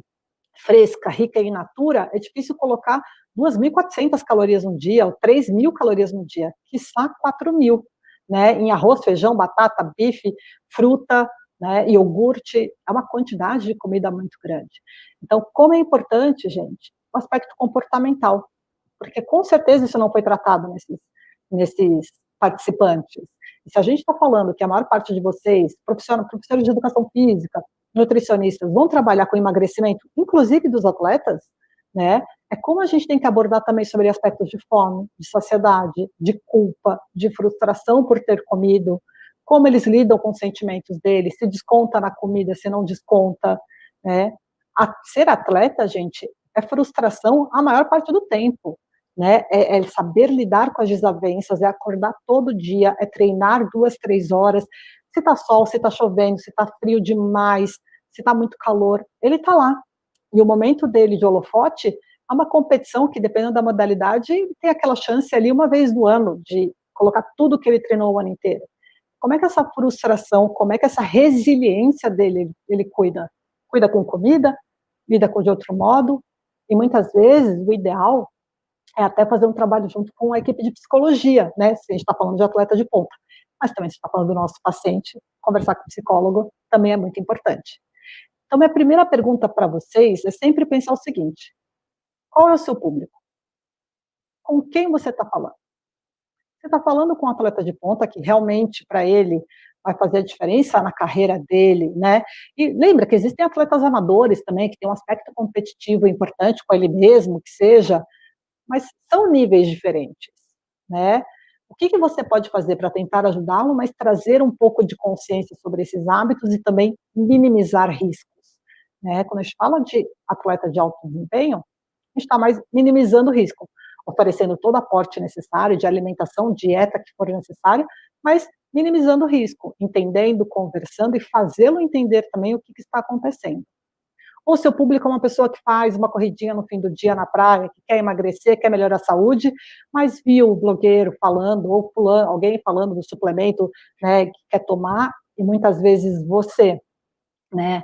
C: fresca, rica em natura, é difícil colocar 2.400 calorias no dia, ou 3.000 calorias no dia, quiçá 4.000, né, em arroz, feijão, batata, bife, fruta, né, iogurte, é uma quantidade de comida muito grande. Então, como é importante, gente, o aspecto comportamental, porque com certeza isso não foi tratado nesses participantes. E se a gente está falando que a maior parte de vocês, professores de educação física, nutricionistas, vão trabalhar com emagrecimento, inclusive dos atletas, né, é como a gente tem que abordar também sobre aspectos de fome, de saciedade, de culpa, de frustração por ter comido, como eles lidam com os sentimentos deles, se desconta na comida, se não desconta, né. Ser atleta, gente, é frustração a maior parte do tempo, né, é saber lidar com as desavenças, é acordar todo dia, é treinar 2, 3 horas, se tá sol, se tá chovendo, se tá frio demais, se tá muito calor, ele tá lá. E o momento dele de holofote é uma competição que, dependendo da modalidade, tem aquela chance ali uma vez no ano de colocar tudo que ele treinou o ano inteiro. Como é que essa frustração, como é que essa resiliência dele, ele cuida? Cuida com comida, lida com de outro modo, e muitas vezes o ideal é até fazer um trabalho junto com a equipe de psicologia, né, se a gente está falando de atleta de ponta, mas também se está falando do nosso paciente, conversar com o psicólogo também é muito importante. Então, minha primeira pergunta para vocês é sempre pensar o seguinte: qual é o seu público? Com quem você está falando? Você está falando com um atleta de ponta que realmente, para ele, vai fazer a diferença na carreira dele, né? E lembra que existem atletas amadores também, que têm um aspecto competitivo importante com ele mesmo, que seja, mas são níveis diferentes, né? O que você pode fazer para tentar ajudá-lo, mas trazer um pouco de consciência sobre esses hábitos e também minimizar riscos, né? Quando a gente fala de atleta de alto desempenho, a gente está mais minimizando o risco, oferecendo todo o aporte necessário de alimentação, dieta que for necessária, mas minimizando o risco, entendendo, conversando e fazê-lo entender também o que está acontecendo. Ou seu público é uma pessoa que faz uma corridinha no fim do dia na praia, que quer emagrecer, quer melhorar a saúde, mas viu o blogueiro falando, ou alguém falando do suplemento, né, que quer tomar, e muitas vezes você, né,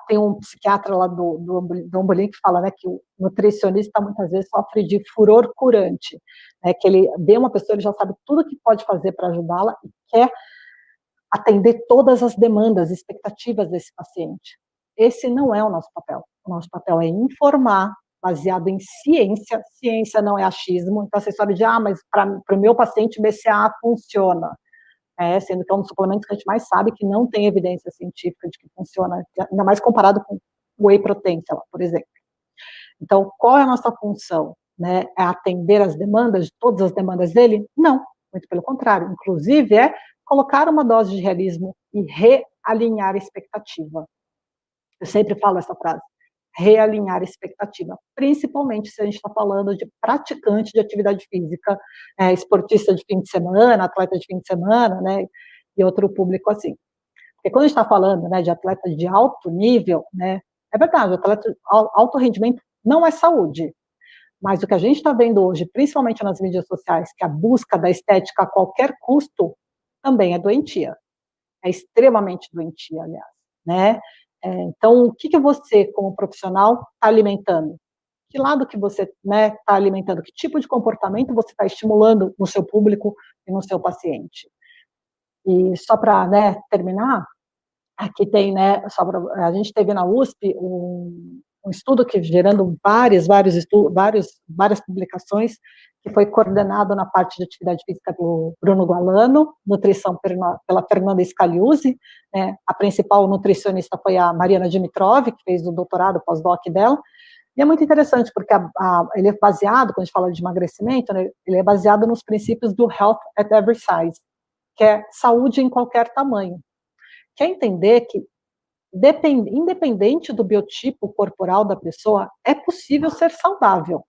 C: tem um psiquiatra lá do Ambolim que fala, né, que o nutricionista muitas vezes sofre de furor curante, né, que ele vê uma pessoa, ele já sabe tudo que pode fazer para ajudá-la e quer atender todas as demandas, expectativas desse paciente. Esse não é o nosso papel. O nosso papel é informar, baseado em ciência. Ciência não é achismo. Então, essa história de, mas para o meu paciente, BCAA funciona. Sendo que é um dos suplementos que a gente mais sabe que não tem evidência científica de que funciona, ainda mais comparado com o whey protein, por exemplo. Então, qual é a nossa função? Né? É atender as demandas, todas as demandas dele? Não, muito pelo contrário. Inclusive, é colocar uma dose de realismo e realinhar a expectativa. Eu sempre falo essa frase, realinhar a expectativa, principalmente se a gente está falando de praticante de atividade física, esportista de fim de semana, atleta de fim de semana, né, e outro público assim. Porque quando a gente está falando, né, de atleta de alto nível, né, é verdade, o atleta de alto rendimento não é saúde, mas o que a gente está vendo hoje, principalmente nas mídias sociais, que a busca da estética a qualquer custo, também é doentia. É extremamente doentia, aliás, né? Então, o que você, como profissional, está alimentando? Que lado que você está alimentando? Que tipo de comportamento você está estimulando no seu público e no seu paciente? E só para terminar, aqui tem, a gente teve na USP um estudo que gerando várias publicações, que foi coordenado na parte de atividade física do Bruno Gualano, nutrição pela Fernanda Scaliuzzi, né, a principal nutricionista foi a Mariana Dimitrov, que fez o doutorado, pós-doc dela, e é muito interessante, porque ele é baseado, quando a gente fala de emagrecimento, né, ele é baseado nos princípios do Health at Every Size, que é saúde em qualquer tamanho. Quer entender que, independente do biotipo corporal da pessoa, é possível ser saudável.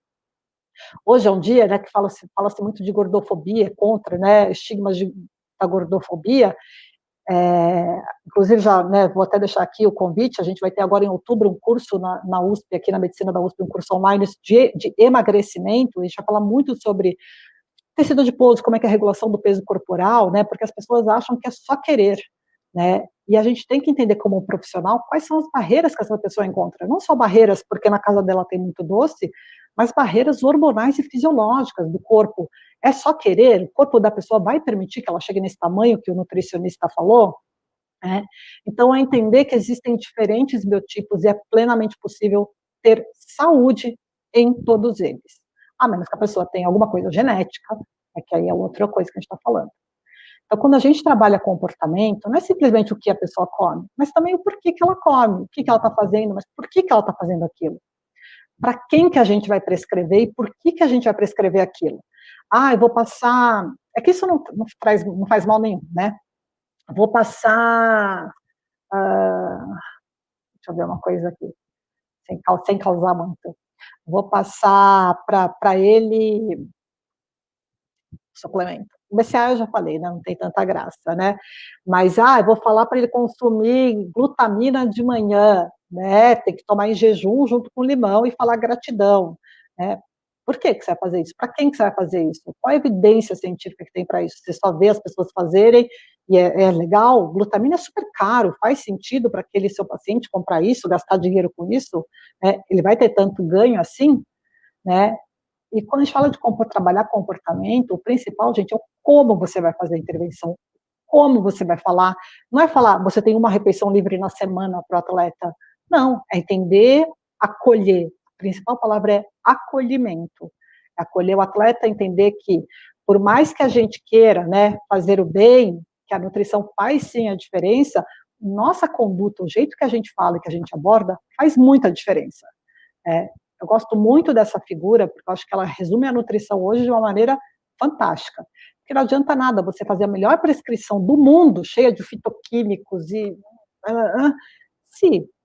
C: Hoje é um dia, né, que fala-se muito de gordofobia, contra, né, estigmas da gordofobia. Inclusive, já, né, vou até deixar aqui o convite, a gente vai ter agora em outubro um curso na USP, aqui na Medicina da USP, um curso online de emagrecimento, a gente vai falar muito sobre tecido adiposo, como é que é a regulação do peso corporal, né, porque as pessoas acham que é só querer, né, e a gente tem que entender como um profissional quais são as barreiras que essa pessoa encontra, não só barreiras porque na casa dela tem muito doce, mas barreiras hormonais e fisiológicas do corpo. É só querer? O corpo da pessoa vai permitir que ela chegue nesse tamanho que o nutricionista falou? Então, é entender que existem diferentes biotipos e é plenamente possível ter saúde em todos eles, a menos que a pessoa tenha alguma coisa genética, que aí é outra coisa que a gente está falando. Então, quando a gente trabalha comportamento, não é simplesmente o que a pessoa come, mas também o porquê que ela come, o que ela está fazendo, mas por que ela está fazendo aquilo. Para quem que a gente vai prescrever e por que a gente vai prescrever aquilo. Eu vou passar... É que isso não faz mal nenhum, né? Vou passar... deixa eu ver uma coisa aqui, sem causar muito. Vou passar para ele suplemento. O BCA eu já falei, né? Não tem tanta graça, né? Mas, eu vou falar para ele consumir glutamina de manhã, né? Tem que tomar em jejum junto com limão e falar gratidão, né? Por que você vai fazer isso? Para quem que você vai fazer isso? Qual a evidência científica que tem para isso? Você só vê as pessoas fazerem e é legal? Glutamina é super caro, faz sentido para aquele seu paciente comprar isso, gastar dinheiro com isso? Ele vai ter tanto ganho assim, né? E quando a gente fala de trabalhar comportamento, o principal, gente, é o como você vai fazer a intervenção, como você vai falar. Não é falar, você tem uma refeição livre na semana para o atleta. Não, é entender, acolher. A principal palavra é acolhimento. É acolher o atleta, entender que, por mais que a gente queira, né, fazer o bem, que a nutrição faz sim a diferença, nossa conduta, o jeito que a gente fala e que a gente aborda, faz muita diferença. Eu gosto muito dessa figura, porque eu acho que ela resume a nutrição hoje de uma maneira fantástica. Porque não adianta nada você fazer a melhor prescrição do mundo, cheia de fitoquímicos se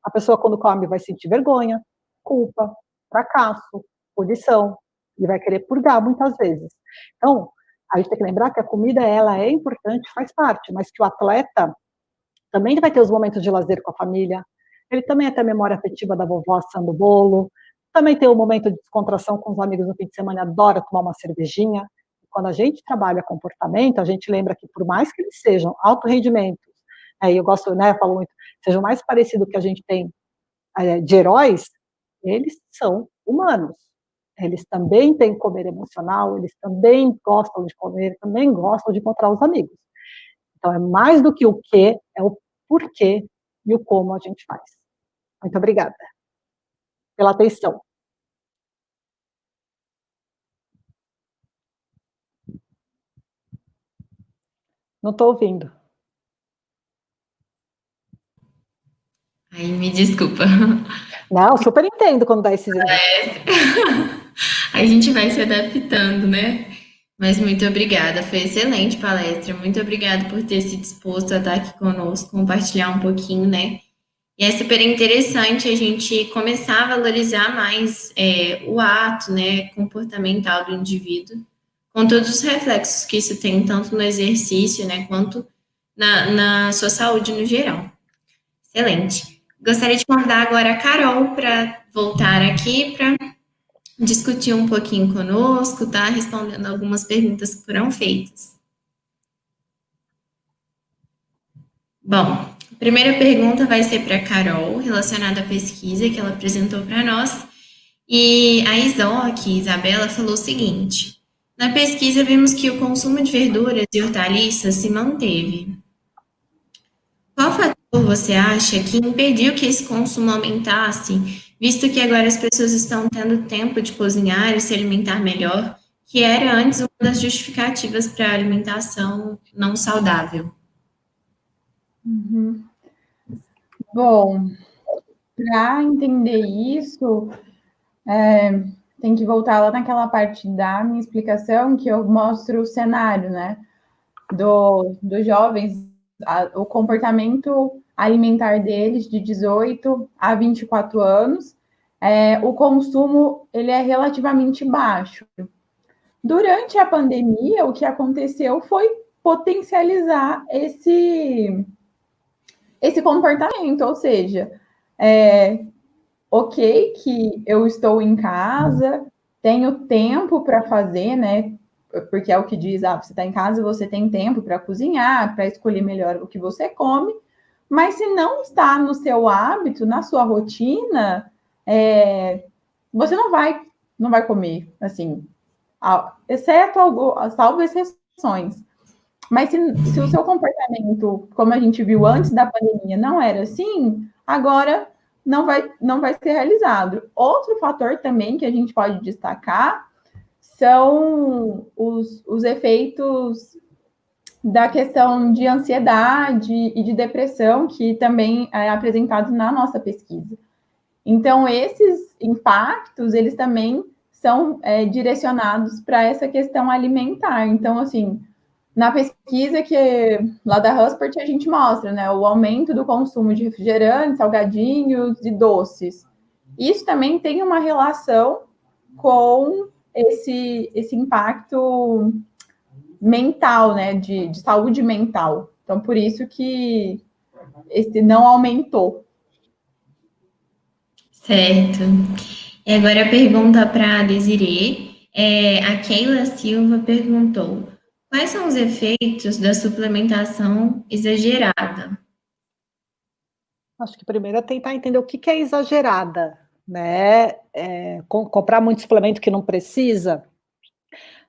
C: a pessoa, quando come, vai sentir vergonha, culpa, fracasso, punição, e vai querer purgar muitas vezes. Então, a gente tem que lembrar que a comida, ela é importante, faz parte, mas que o atleta também vai ter os momentos de lazer com a família, ele também vai ter a memória afetiva da vovó assando bolo, também tem o momento de descontração com os amigos no fim de semana, adora tomar uma cervejinha. Quando a gente trabalha comportamento, a gente lembra que por mais que eles sejam alto rendimento, eu gosto, né, eu falo muito, sejam mais parecido que a gente tem de heróis, eles são humanos. Eles também têm comer emocional, eles também gostam de comer, também gostam de encontrar os amigos. Então, é mais do que o que, é o porquê e o como a gente faz. Muito obrigada pela atenção. Não estou ouvindo.
A: Aí, me desculpa.
C: Não, super entendo quando dá esses erros.
A: A gente vai se adaptando, né? Mas muito obrigada, foi excelente palestra. Muito obrigada por ter se disposto a estar aqui conosco, compartilhar um pouquinho, né? E é super interessante a gente começar a valorizar mais o ato, né, comportamental do indivíduo, com todos os reflexos que isso tem, tanto no exercício, né, quanto na sua saúde no geral. Excelente. Gostaria de convidar agora a Carol para voltar aqui para discutir um pouquinho conosco, tá? Respondendo algumas perguntas que foram feitas. Bom, a primeira pergunta vai ser para a Carol, relacionada à pesquisa que ela apresentou para nós. E a Isabela, falou o seguinte: na pesquisa vimos que o consumo de verduras e hortaliças se manteve. Qual fator você acha que impediu que esse consumo aumentasse, visto que agora as pessoas estão tendo tempo de cozinhar e se alimentar melhor, que era antes uma das justificativas para a alimentação não saudável?
B: Uhum. Bom, para entender isso, tem que voltar lá naquela parte da minha explicação que eu mostro o cenário, né? Dos jovens, o comportamento alimentar deles de 18 a 24 anos, o consumo ele é relativamente baixo. Durante a pandemia, o que aconteceu foi potencializar esse comportamento, ou seja, ok que eu estou em casa, tenho tempo para fazer, né? Porque é o que diz, você está em casa, você tem tempo para cozinhar, para escolher melhor o que você come, mas se não está no seu hábito, na sua rotina, você não vai comer, assim, exceto salvo exceções. Mas se o seu comportamento, como a gente viu antes da pandemia, não era assim, agora não vai ser realizado. Outro fator também que a gente pode destacar são os efeitos da questão de ansiedade e de depressão, que também é apresentado na nossa pesquisa. Então, esses impactos, eles também são direcionados para essa questão alimentar. Então, assim, na pesquisa que lá da Huspert a gente mostra, né, o aumento do consumo de refrigerantes, salgadinhos e doces. Isso também tem uma relação com esse impacto mental, né, de saúde mental. Então, por isso que esse não aumentou.
A: Certo. E agora a pergunta para a Desirê. A Keila Silva perguntou: quais são os efeitos da suplementação exagerada?
C: Acho que primeiro é tentar entender o que é exagerada, né? Comprar muito suplemento que não precisa.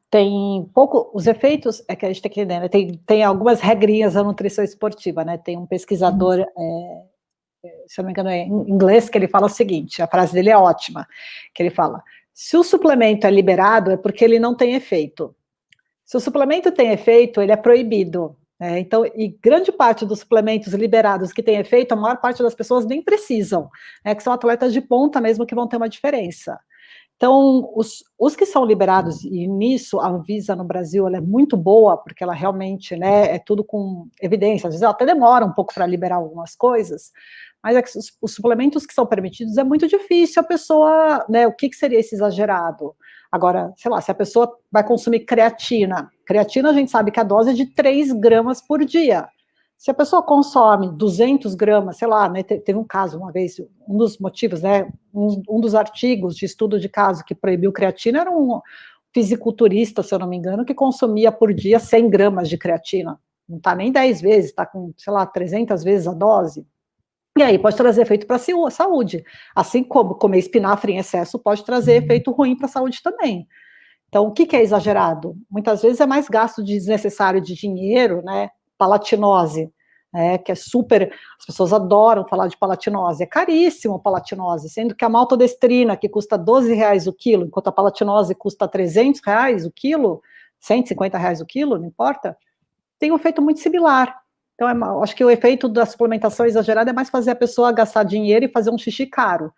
C: Tem pouco, os efeitos, é que a gente tem que entender, né? Tem algumas regrinhas da nutrição esportiva, né? Tem um pesquisador, se eu não me engano, é em inglês, que ele fala o seguinte, a frase dele é ótima, que ele fala, se o suplemento é liberado, é porque ele não tem efeito. Se o suplemento tem efeito, ele é proibido. Então, e grande parte dos suplementos liberados que tem efeito, a maior parte das pessoas nem precisam, que são atletas de ponta mesmo que vão ter uma diferença. Então, os que são liberados, e nisso a Anvisa no Brasil ela é muito boa, porque ela realmente é tudo com evidência, às vezes ela até demora um pouco para liberar algumas coisas, mas é que os suplementos que são permitidos é muito difícil a pessoa, o que seria esse exagerado? Agora, sei lá, se a pessoa vai consumir creatina a gente sabe que a dose é de 3 gramas por dia. Se a pessoa consome 200 gramas, sei lá, teve um caso uma vez, um dos motivos, um dos artigos de estudo de caso que proibiu creatina era um fisiculturista, se eu não me engano, que consumia por dia 100 gramas de creatina. Não está nem 10 vezes, está com, sei lá, 300 vezes a dose. E aí pode trazer efeito para a saúde. Assim como comer espinafre em excesso pode trazer efeito ruim para a saúde também. Então, o que é exagerado? Muitas vezes é mais gasto desnecessário de dinheiro, palatinose, que é super, as pessoas adoram falar de palatinose, é caríssimo a palatinose, sendo que a maltodestrina, que custa R$12 o quilo, enquanto a palatinose custa R$300 o quilo, R$150 o quilo, não importa, tem um efeito muito similar. Então, acho que o efeito da suplementação exagerada é mais fazer a pessoa gastar dinheiro e fazer um xixi caro,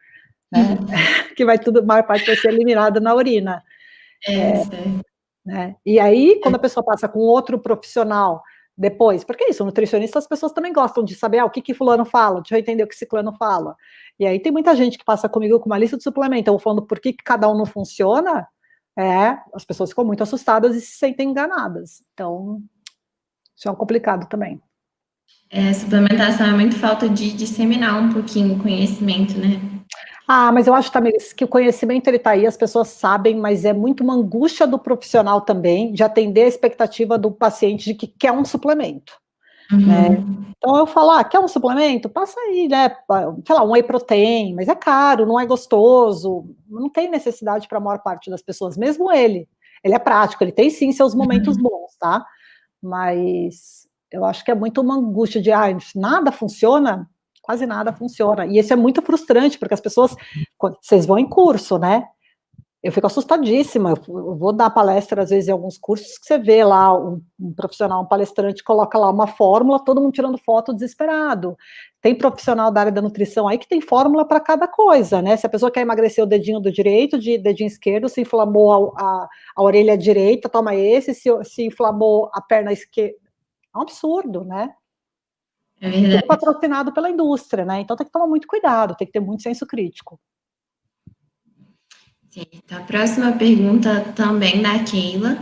C: que a maior parte vai ser eliminada na urina.
A: Certo.
C: E aí, quando a pessoa passa com outro profissional depois, porque é isso, nutricionista, as pessoas também gostam de saber o que fulano fala, deixa eu entender o que ciclano fala. E aí tem muita gente que passa comigo com uma lista de suplemento, eu falando por que cada um não funciona, as pessoas ficam muito assustadas e se sentem enganadas. Então, isso é um complicado também.
A: A suplementação é muito falta de disseminar um pouquinho o conhecimento, né?
C: Mas eu acho também que o conhecimento ele está aí, as pessoas sabem, mas é muito uma angústia do profissional também de atender a expectativa do paciente de que quer um suplemento. Então eu falo, quer um suplemento? Passa aí, sei lá, um whey protein, mas é caro, não é gostoso, não tem necessidade para a maior parte das pessoas, mesmo ele é prático, ele tem sim seus momentos bons, tá? Mas eu acho que é muito uma angústia de, nada funciona, quase nada funciona, e isso é muito frustrante, porque as pessoas, vocês vão em curso, eu fico assustadíssima, eu vou dar palestra às vezes em alguns cursos que você vê lá um profissional, um palestrante coloca lá uma fórmula, todo mundo tirando foto desesperado. Tem profissional da área da nutrição aí que tem fórmula para cada coisa, Se a pessoa quer emagrecer o dedinho do direito, de dedinho esquerdo, se inflamou a orelha direita, toma esse, se inflamou a perna esquerda, é um absurdo,
A: É verdade.
C: Tudo patrocinado pela indústria, Então tem que tomar muito cuidado, tem que ter muito senso crítico.
A: Então, a próxima pergunta também da Keila.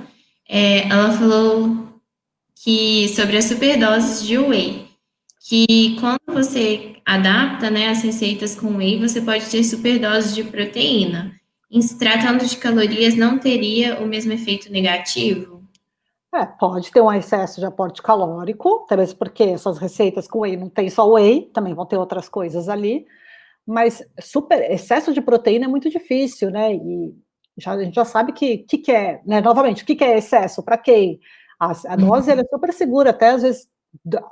A: Ela falou que sobre as superdoses de whey, que quando você adapta, né, as receitas com whey, você pode ter superdoses de proteína. Em se tratando de calorias, não teria o mesmo efeito negativo?
C: Pode ter um excesso de aporte calórico, talvez porque essas receitas com whey não tem só whey, também vão ter outras coisas ali, mas excesso de proteína é muito difícil, né? E a gente já sabe que é, né? Novamente, o que é excesso? Para quem? A dose ela é super segura, até às vezes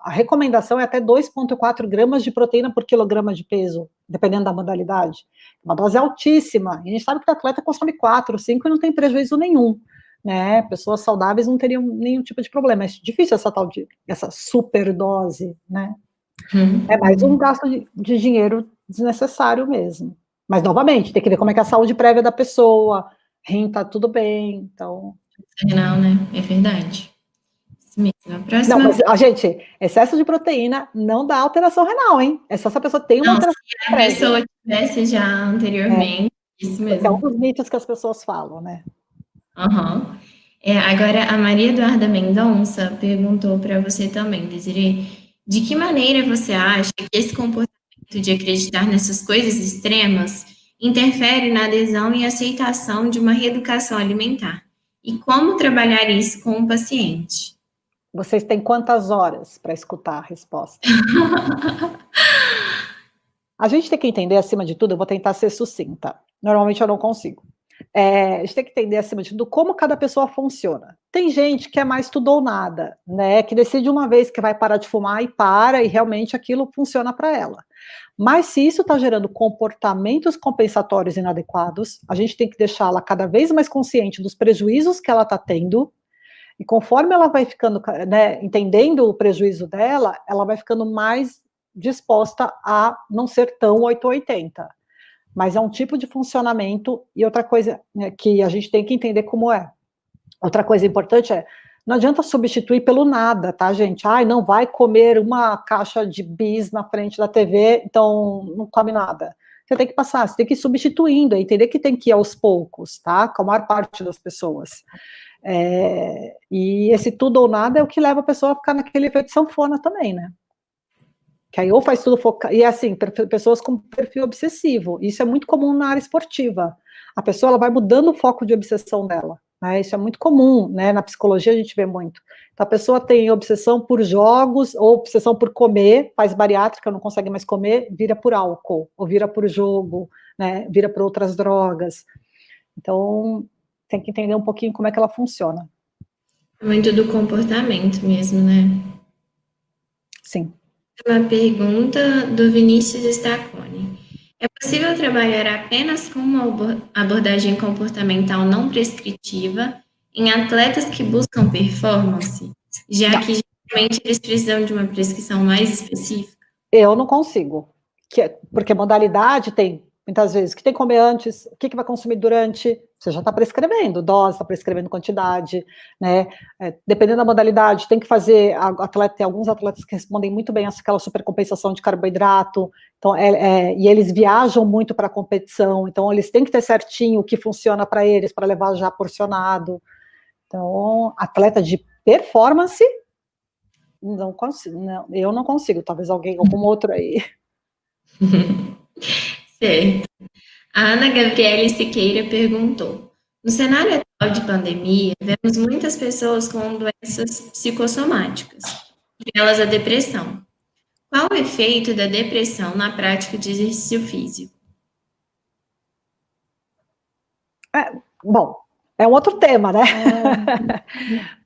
C: a recomendação é até 2,4 gramas de proteína por quilograma de peso, dependendo da modalidade. Uma dose altíssima. E a gente sabe que o atleta consome 4, 5 e não tem prejuízo nenhum. Né? Pessoas saudáveis não teriam nenhum tipo de problema. É difícil essa superdose, né? É mais um gasto de dinheiro desnecessário mesmo. Mas, novamente, tem que ver como é que é a saúde prévia da pessoa, rim tá tudo bem, então...
A: Renal, né? É verdade. Isso mesmo. A
C: Não,
A: próxima...
C: mas, gente, excesso de proteína não dá alteração renal, hein? É só se a pessoa tem uma
A: Não,
C: alteração
A: se a
C: prévia.
A: pessoa tivesse já anteriormente, isso
C: Porque é um
A: mesmo.
C: dos mitos que as pessoas falam, né?
A: Uhum. Agora, a Maria Eduarda Mendonça perguntou para você também, Desirê, de que maneira você acha que esse comportamento de acreditar nessas coisas extremas interfere na adesão e aceitação de uma reeducação alimentar? E como trabalhar isso com o paciente?
C: Vocês têm quantas horas para escutar a resposta? A gente tem que entender, acima de tudo, eu vou tentar ser sucinta. Normalmente eu não consigo. A gente tem que entender, acima de tudo, como cada pessoa funciona. Tem gente que é mais tudo ou nada, né? Que decide uma vez que vai parar de fumar e para, e realmente aquilo funciona para ela. Mas se isso está gerando comportamentos compensatórios inadequados, a gente tem que deixá-la cada vez mais consciente dos prejuízos que ela está tendo, e conforme ela vai ficando, né, entendendo o prejuízo dela, ela vai ficando mais disposta a não ser tão 880. Mas é um tipo de funcionamento, e outra coisa, né, que a gente tem que entender como é. Outra coisa importante não adianta substituir pelo nada, tá, gente? Ai, não vai comer uma caixa de bis na frente da TV, então não come nada. Você tem que passar, você tem que ir substituindo, entender que tem que ir aos poucos, tá? Com a maior parte das pessoas. E esse tudo ou nada é o que leva a pessoa a ficar naquele efeito sanfona também, né? Que aí ou faz tudo focado, e assim, pessoas com perfil obsessivo, isso é muito comum na área esportiva. A pessoa ela vai mudando o foco de obsessão dela, né? Isso é muito comum, né? Na psicologia a gente vê muito. Então, a pessoa tem obsessão por jogos, ou obsessão por comer, faz bariátrica, não consegue mais comer, vira por álcool, ou vira por jogo, né? Vira por outras drogas. Então, tem que entender um pouquinho como é que ela funciona.
A: Muito do comportamento mesmo, né?
C: Sim.
A: Uma pergunta do Vinícius Staconi. É possível trabalhar apenas com uma abordagem comportamental não prescritiva em atletas que buscam performance, já que geralmente eles precisam de uma prescrição mais específica?
C: Eu não consigo. Porque modalidade tem, muitas vezes, o que tem que comer antes, o que vai consumir durante, você já está prescrevendo dose, está prescrevendo quantidade, né? Dependendo da modalidade, tem que fazer, tem alguns atletas que respondem muito bem àquela supercompensação de carboidrato, então, e eles viajam muito para a competição, então eles têm que ter certinho o que funciona para eles, para levar já porcionado. Então, atleta de performance, não consigo, não, eu não consigo, talvez algum outro aí.
A: Certo. A Ana Gabriele Siqueira perguntou: no cenário atual de pandemia, vemos muitas pessoas com doenças psicossomáticas, entre elas a depressão. Qual o efeito da depressão na prática de exercício físico?
C: Bom, é um outro tema, né?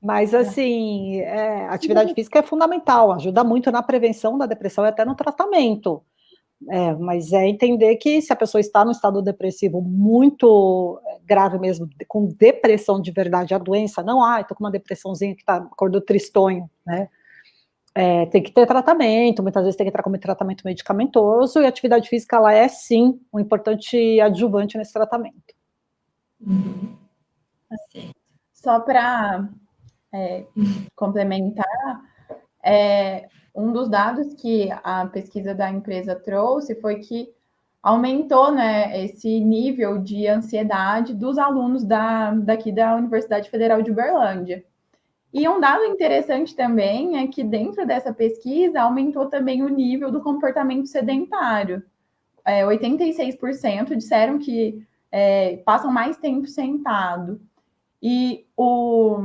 C: Mas, assim, atividade física é fundamental, ajuda muito na prevenção da depressão e até no tratamento. Mas é entender que se a pessoa está num estado depressivo muito grave mesmo, com depressão de verdade, a doença, não, estou com uma depressãozinha que acordou tristonho, né? Tem que ter tratamento, muitas vezes tem que entrar como tratamento medicamentoso, e a atividade física, ela é, sim, um importante adjuvante nesse tratamento.
A: Uhum.
B: Só para complementar, um dos dados que a pesquisa da empresa trouxe foi que aumentou, né, esse nível de ansiedade dos alunos daqui da Universidade Federal de Uberlândia. E um dado interessante também é que dentro dessa pesquisa aumentou também o nível do comportamento sedentário. 86% disseram que passam mais tempo sentado. E o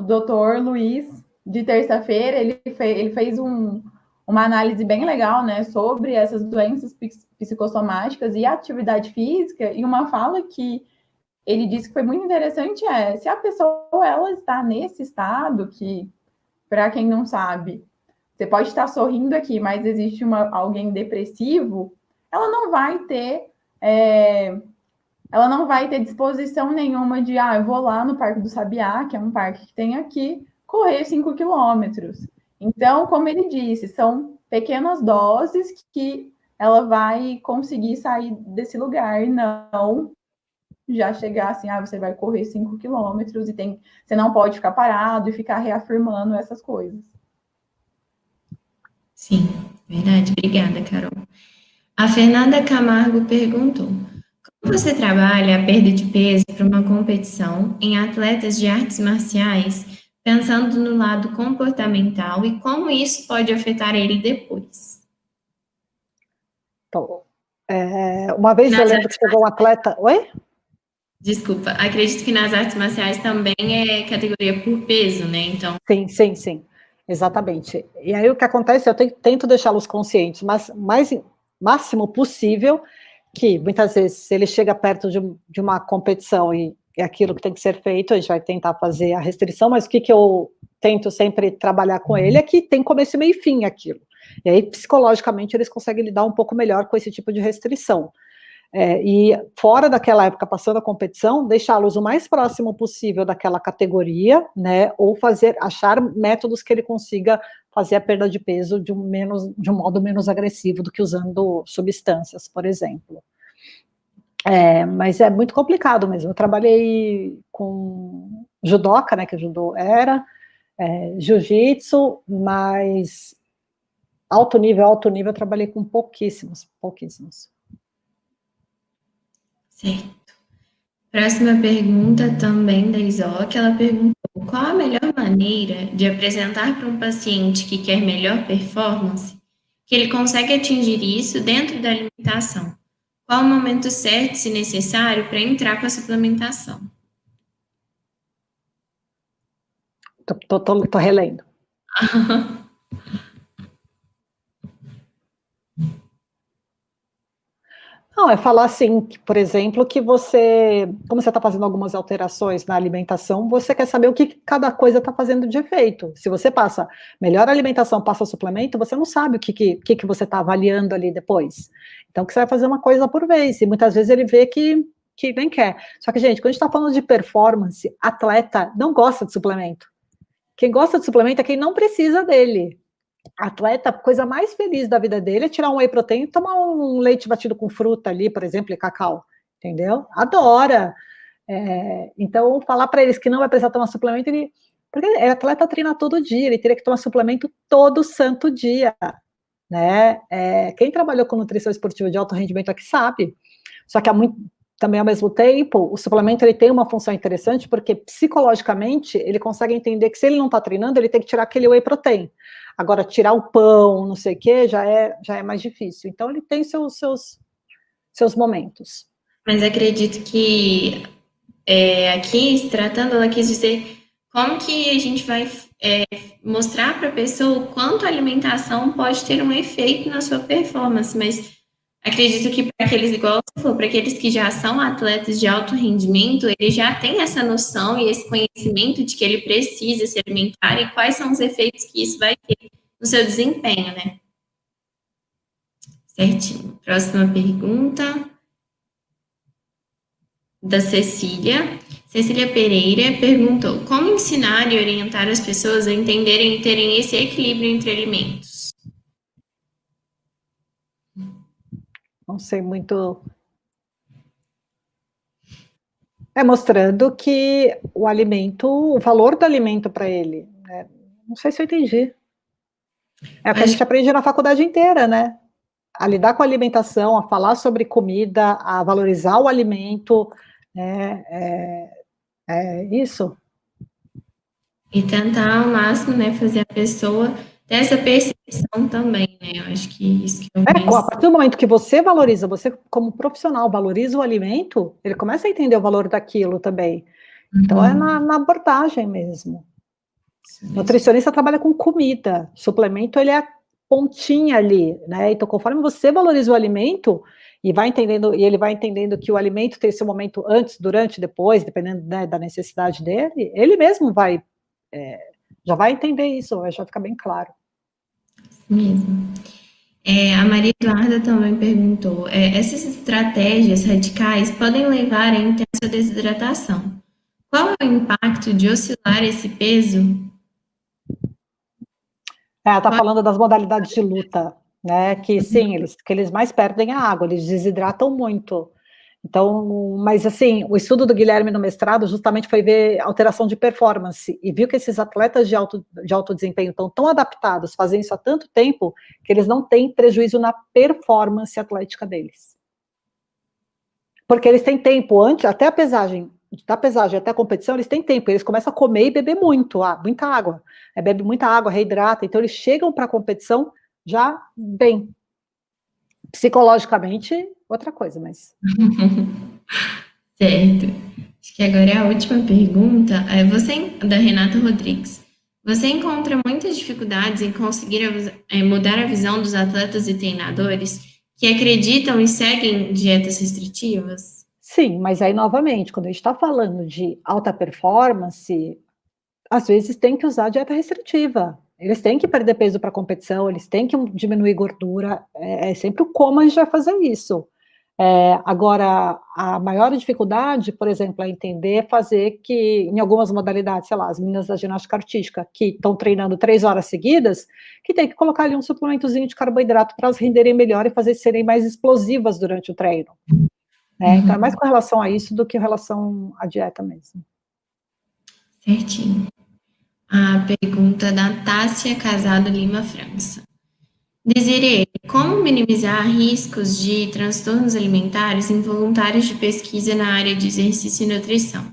B: doutor Luiz, de terça-feira, ele fez uma análise bem legal, né, sobre essas doenças psicossomáticas e atividade física, e uma fala que ele disse que foi muito interessante se a pessoa ela está nesse estado, que, para quem não sabe, você pode estar sorrindo aqui, mas existe alguém depressivo, ela não vai ter disposição nenhuma de, eu vou lá no Parque do Sabiá, que é um parque que tem aqui, correr 5 quilômetros. Então, como ele disse, são pequenas doses que ela vai conseguir sair desse lugar, e não já chegar assim, você vai correr 5 quilômetros e você não pode ficar parado e ficar reafirmando essas coisas.
A: Sim, verdade. Obrigada, Carol. A Fernanda Camargo perguntou: como você trabalha a perda de peso para uma competição em atletas de artes marciais, pensando no lado comportamental e como isso pode afetar ele depois?
C: Então, uma vez eu lembro que chegou um atleta... Oi?
A: Desculpa, acredito que nas artes marciais também é categoria por peso, né? Então.
C: Sim, exatamente. E aí o que acontece, eu tento deixá-los conscientes, mas mais máximo possível, que muitas vezes se ele chega perto de uma competição e é aquilo que tem que ser feito, a gente vai tentar fazer a restrição, mas o que eu tento sempre trabalhar com ele é que tem começo, meio e fim aquilo. E aí, psicologicamente, eles conseguem lidar um pouco melhor com esse tipo de restrição. E fora daquela época, passando a competição, deixá-los o mais próximo possível daquela categoria, né, ou achar métodos que ele consiga fazer a perda de peso de um modo menos agressivo do que usando substâncias, por exemplo. Mas é muito complicado mesmo. Eu trabalhei com judoca, né, que o judô era, jiu-jitsu, mas alto nível, eu trabalhei com pouquíssimos.
A: Certo. Próxima pergunta também da Isoc, ela perguntou: qual a melhor maneira de apresentar para um paciente que quer melhor performance que ele consegue atingir isso dentro da alimentação? Qual o momento certo, se necessário, para entrar com a suplementação?
C: Tô relendo. Não, é falar assim, por exemplo, que como você está fazendo algumas alterações na alimentação, você quer saber o que cada coisa está fazendo de efeito. Se você passa melhor alimentação, passa suplemento, você não sabe o que você está avaliando ali depois. Então, que você vai fazer uma coisa por vez, e muitas vezes ele vê que nem quer. Só que, gente, quando a gente está falando de performance, atleta não gosta de suplemento. Quem gosta de suplemento é quem não precisa dele. Atleta, a coisa mais feliz da vida dele é tirar um whey protein e tomar um leite batido com fruta ali, por exemplo, e cacau, entendeu? Adora. Então, falar para eles que não vai precisar tomar suplemento, porque atleta treina todo dia, ele teria que tomar suplemento todo santo dia, né? Quem trabalhou com nutrição esportiva de alto rendimento é que sabe. Só que também, ao mesmo tempo, o suplemento ele tem uma função interessante, porque psicologicamente ele consegue entender que se ele não está treinando, ele tem que tirar aquele whey protein. Agora, tirar o pão, não sei o quê, já é mais difícil. Então, ele tem seus momentos.
A: Mas acredito que aqui, se tratando, ela quis dizer como que a gente vai mostrar para a pessoa o quanto a alimentação pode ter um efeito na sua performance, mas acredito que para aqueles, igual você falou, para aqueles que já são atletas de alto rendimento, ele já tem essa noção e esse conhecimento de que ele precisa se alimentar e quais são os efeitos que isso vai ter no seu desempenho, né? Certinho. Próxima pergunta da Cecília. Cecília Pereira perguntou: como ensinar e orientar as pessoas a entenderem e terem esse equilíbrio entre alimentos?
C: Não sei muito. Mostrando que o valor do alimento para ele. Não sei se eu entendi. É o que a gente aprende na faculdade inteira, né? a lidar com a alimentação, a falar sobre comida, a valorizar o alimento, é isso.
A: E tentar ao máximo, né, fazer a pessoa ter essa percepção também, né? Eu acho que isso que eu
C: A partir do momento que você valoriza, você como profissional valoriza o alimento, ele começa a entender o valor daquilo também. Então é na abordagem mesmo. Nutricionista trabalha com comida, suplemento ele é a pontinha ali, né? Então conforme você valoriza o alimento e vai entendendo, e ele vai entendendo que o alimento tem esse momento antes, durante, depois, dependendo, né, da necessidade dele, ele mesmo vai já vai entender isso, já fica bem claro.
A: Mesmo. A Maria Eduarda também perguntou: essas estratégias radicais podem levar à intensa desidratação. Qual é o impacto de oscilar esse peso?
C: Tá falando das modalidades de luta, né? Que sim, eles mais perdem a água, eles desidratam muito. Então, mas assim, o estudo do Guilherme no mestrado justamente foi ver alteração de performance e viu que esses atletas de alto desempenho estão tão adaptados, fazem isso há tanto tempo, que eles não têm prejuízo na performance atlética deles. Porque eles têm tempo, antes, até a pesagem, da pesagem até a competição, eles têm tempo, eles começam a comer e beber muita água, bebe muita água, reidrata, então eles chegam para a competição já bem. Psicologicamente, outra coisa, mas...
A: Certo. Acho que agora é a última pergunta. Da Renata Rodrigues. Você encontra muitas dificuldades em conseguir mudar a visão dos atletas e treinadores que acreditam e seguem dietas restritivas?
C: Sim, mas aí, novamente, quando a gente está falando de alta performance, às vezes tem que usar dieta restritiva. Eles têm que perder peso para competição, eles têm que diminuir gordura, sempre o como a gente vai fazer isso. Agora, a maior dificuldade, por exemplo, é entender, fazer que, em algumas modalidades, sei lá, as meninas da ginástica artística, que estão treinando 3 horas seguidas, que tem que colocar ali um suplementozinho de carboidrato para elas renderem melhor e serem mais explosivas durante o treino. Então, é mais com relação a isso do que com relação à dieta mesmo.
A: Certinho. A pergunta da Tássia Casado Lima França. Desirê, como minimizar riscos de transtornos alimentares involuntários de pesquisa na área de exercício e nutrição?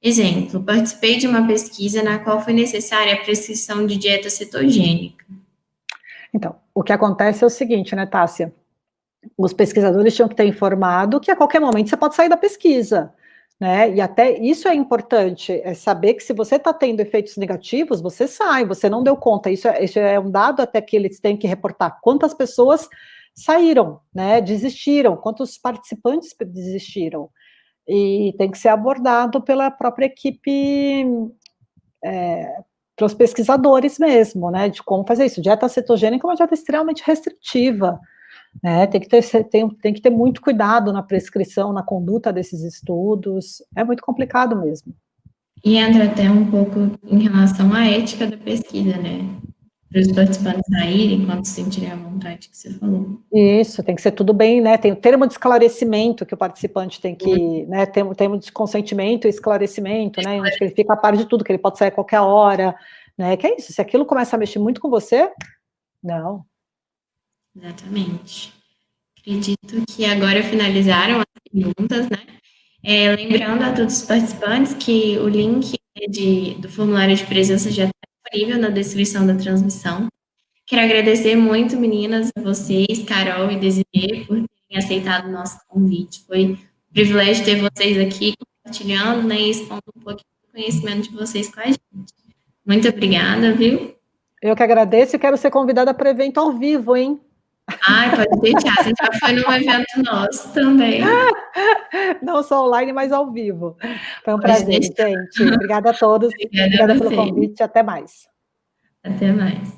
A: Exemplo, participei de uma pesquisa na qual foi necessária a prescrição de dieta cetogênica.
C: Então, o que acontece é o seguinte, né, Tássia? Os pesquisadores tinham que ter informado que a qualquer momento você pode sair da pesquisa, né? E até isso é importante, é saber que se você está tendo efeitos negativos, você sai, você não deu conta. Isso é um dado até que eles têm que reportar quantas pessoas saíram, né? Desistiram, quantos participantes desistiram. E tem que ser abordado pela própria equipe, pelos pesquisadores mesmo, né? De como fazer isso. Dieta cetogênica é uma dieta extremamente restritiva. Tem que ter muito cuidado na prescrição, na conduta desses estudos, é muito complicado mesmo.
A: E entra até um pouco em relação à ética da pesquisa, né? Para os participantes saírem quando sentirem a vontade que você falou.
C: Isso, tem que ser tudo bem, né? Tem o termo de esclarecimento que o participante tem que, né? Tem o termo de consentimento e esclarecimento, né? Onde ele fica a par de tudo, que ele pode sair a qualquer hora, né? Que é isso, se aquilo começa a mexer muito com você, não.
A: Exatamente. Acredito que agora finalizaram as perguntas, né? Lembrando a todos os participantes que o link do formulário de presença já está disponível na descrição da transmissão. Quero agradecer muito, meninas, a vocês, Carol e Desirê, por terem aceitado o nosso convite. Foi um privilégio ter vocês aqui compartilhando, né, e expondo um pouquinho do conhecimento de vocês com a gente. Muito obrigada, viu?
C: Eu que agradeço e quero ser convidada para o evento ao vivo, hein?
A: Ai, pode deixar, você já foi num evento nosso também.
C: Não só online, mas ao vivo. Foi um
A: Pode
C: prazer,
A: deixar.
C: gente. Obrigada a todos. Obrigada pelo convite. Até mais.
A: Até mais.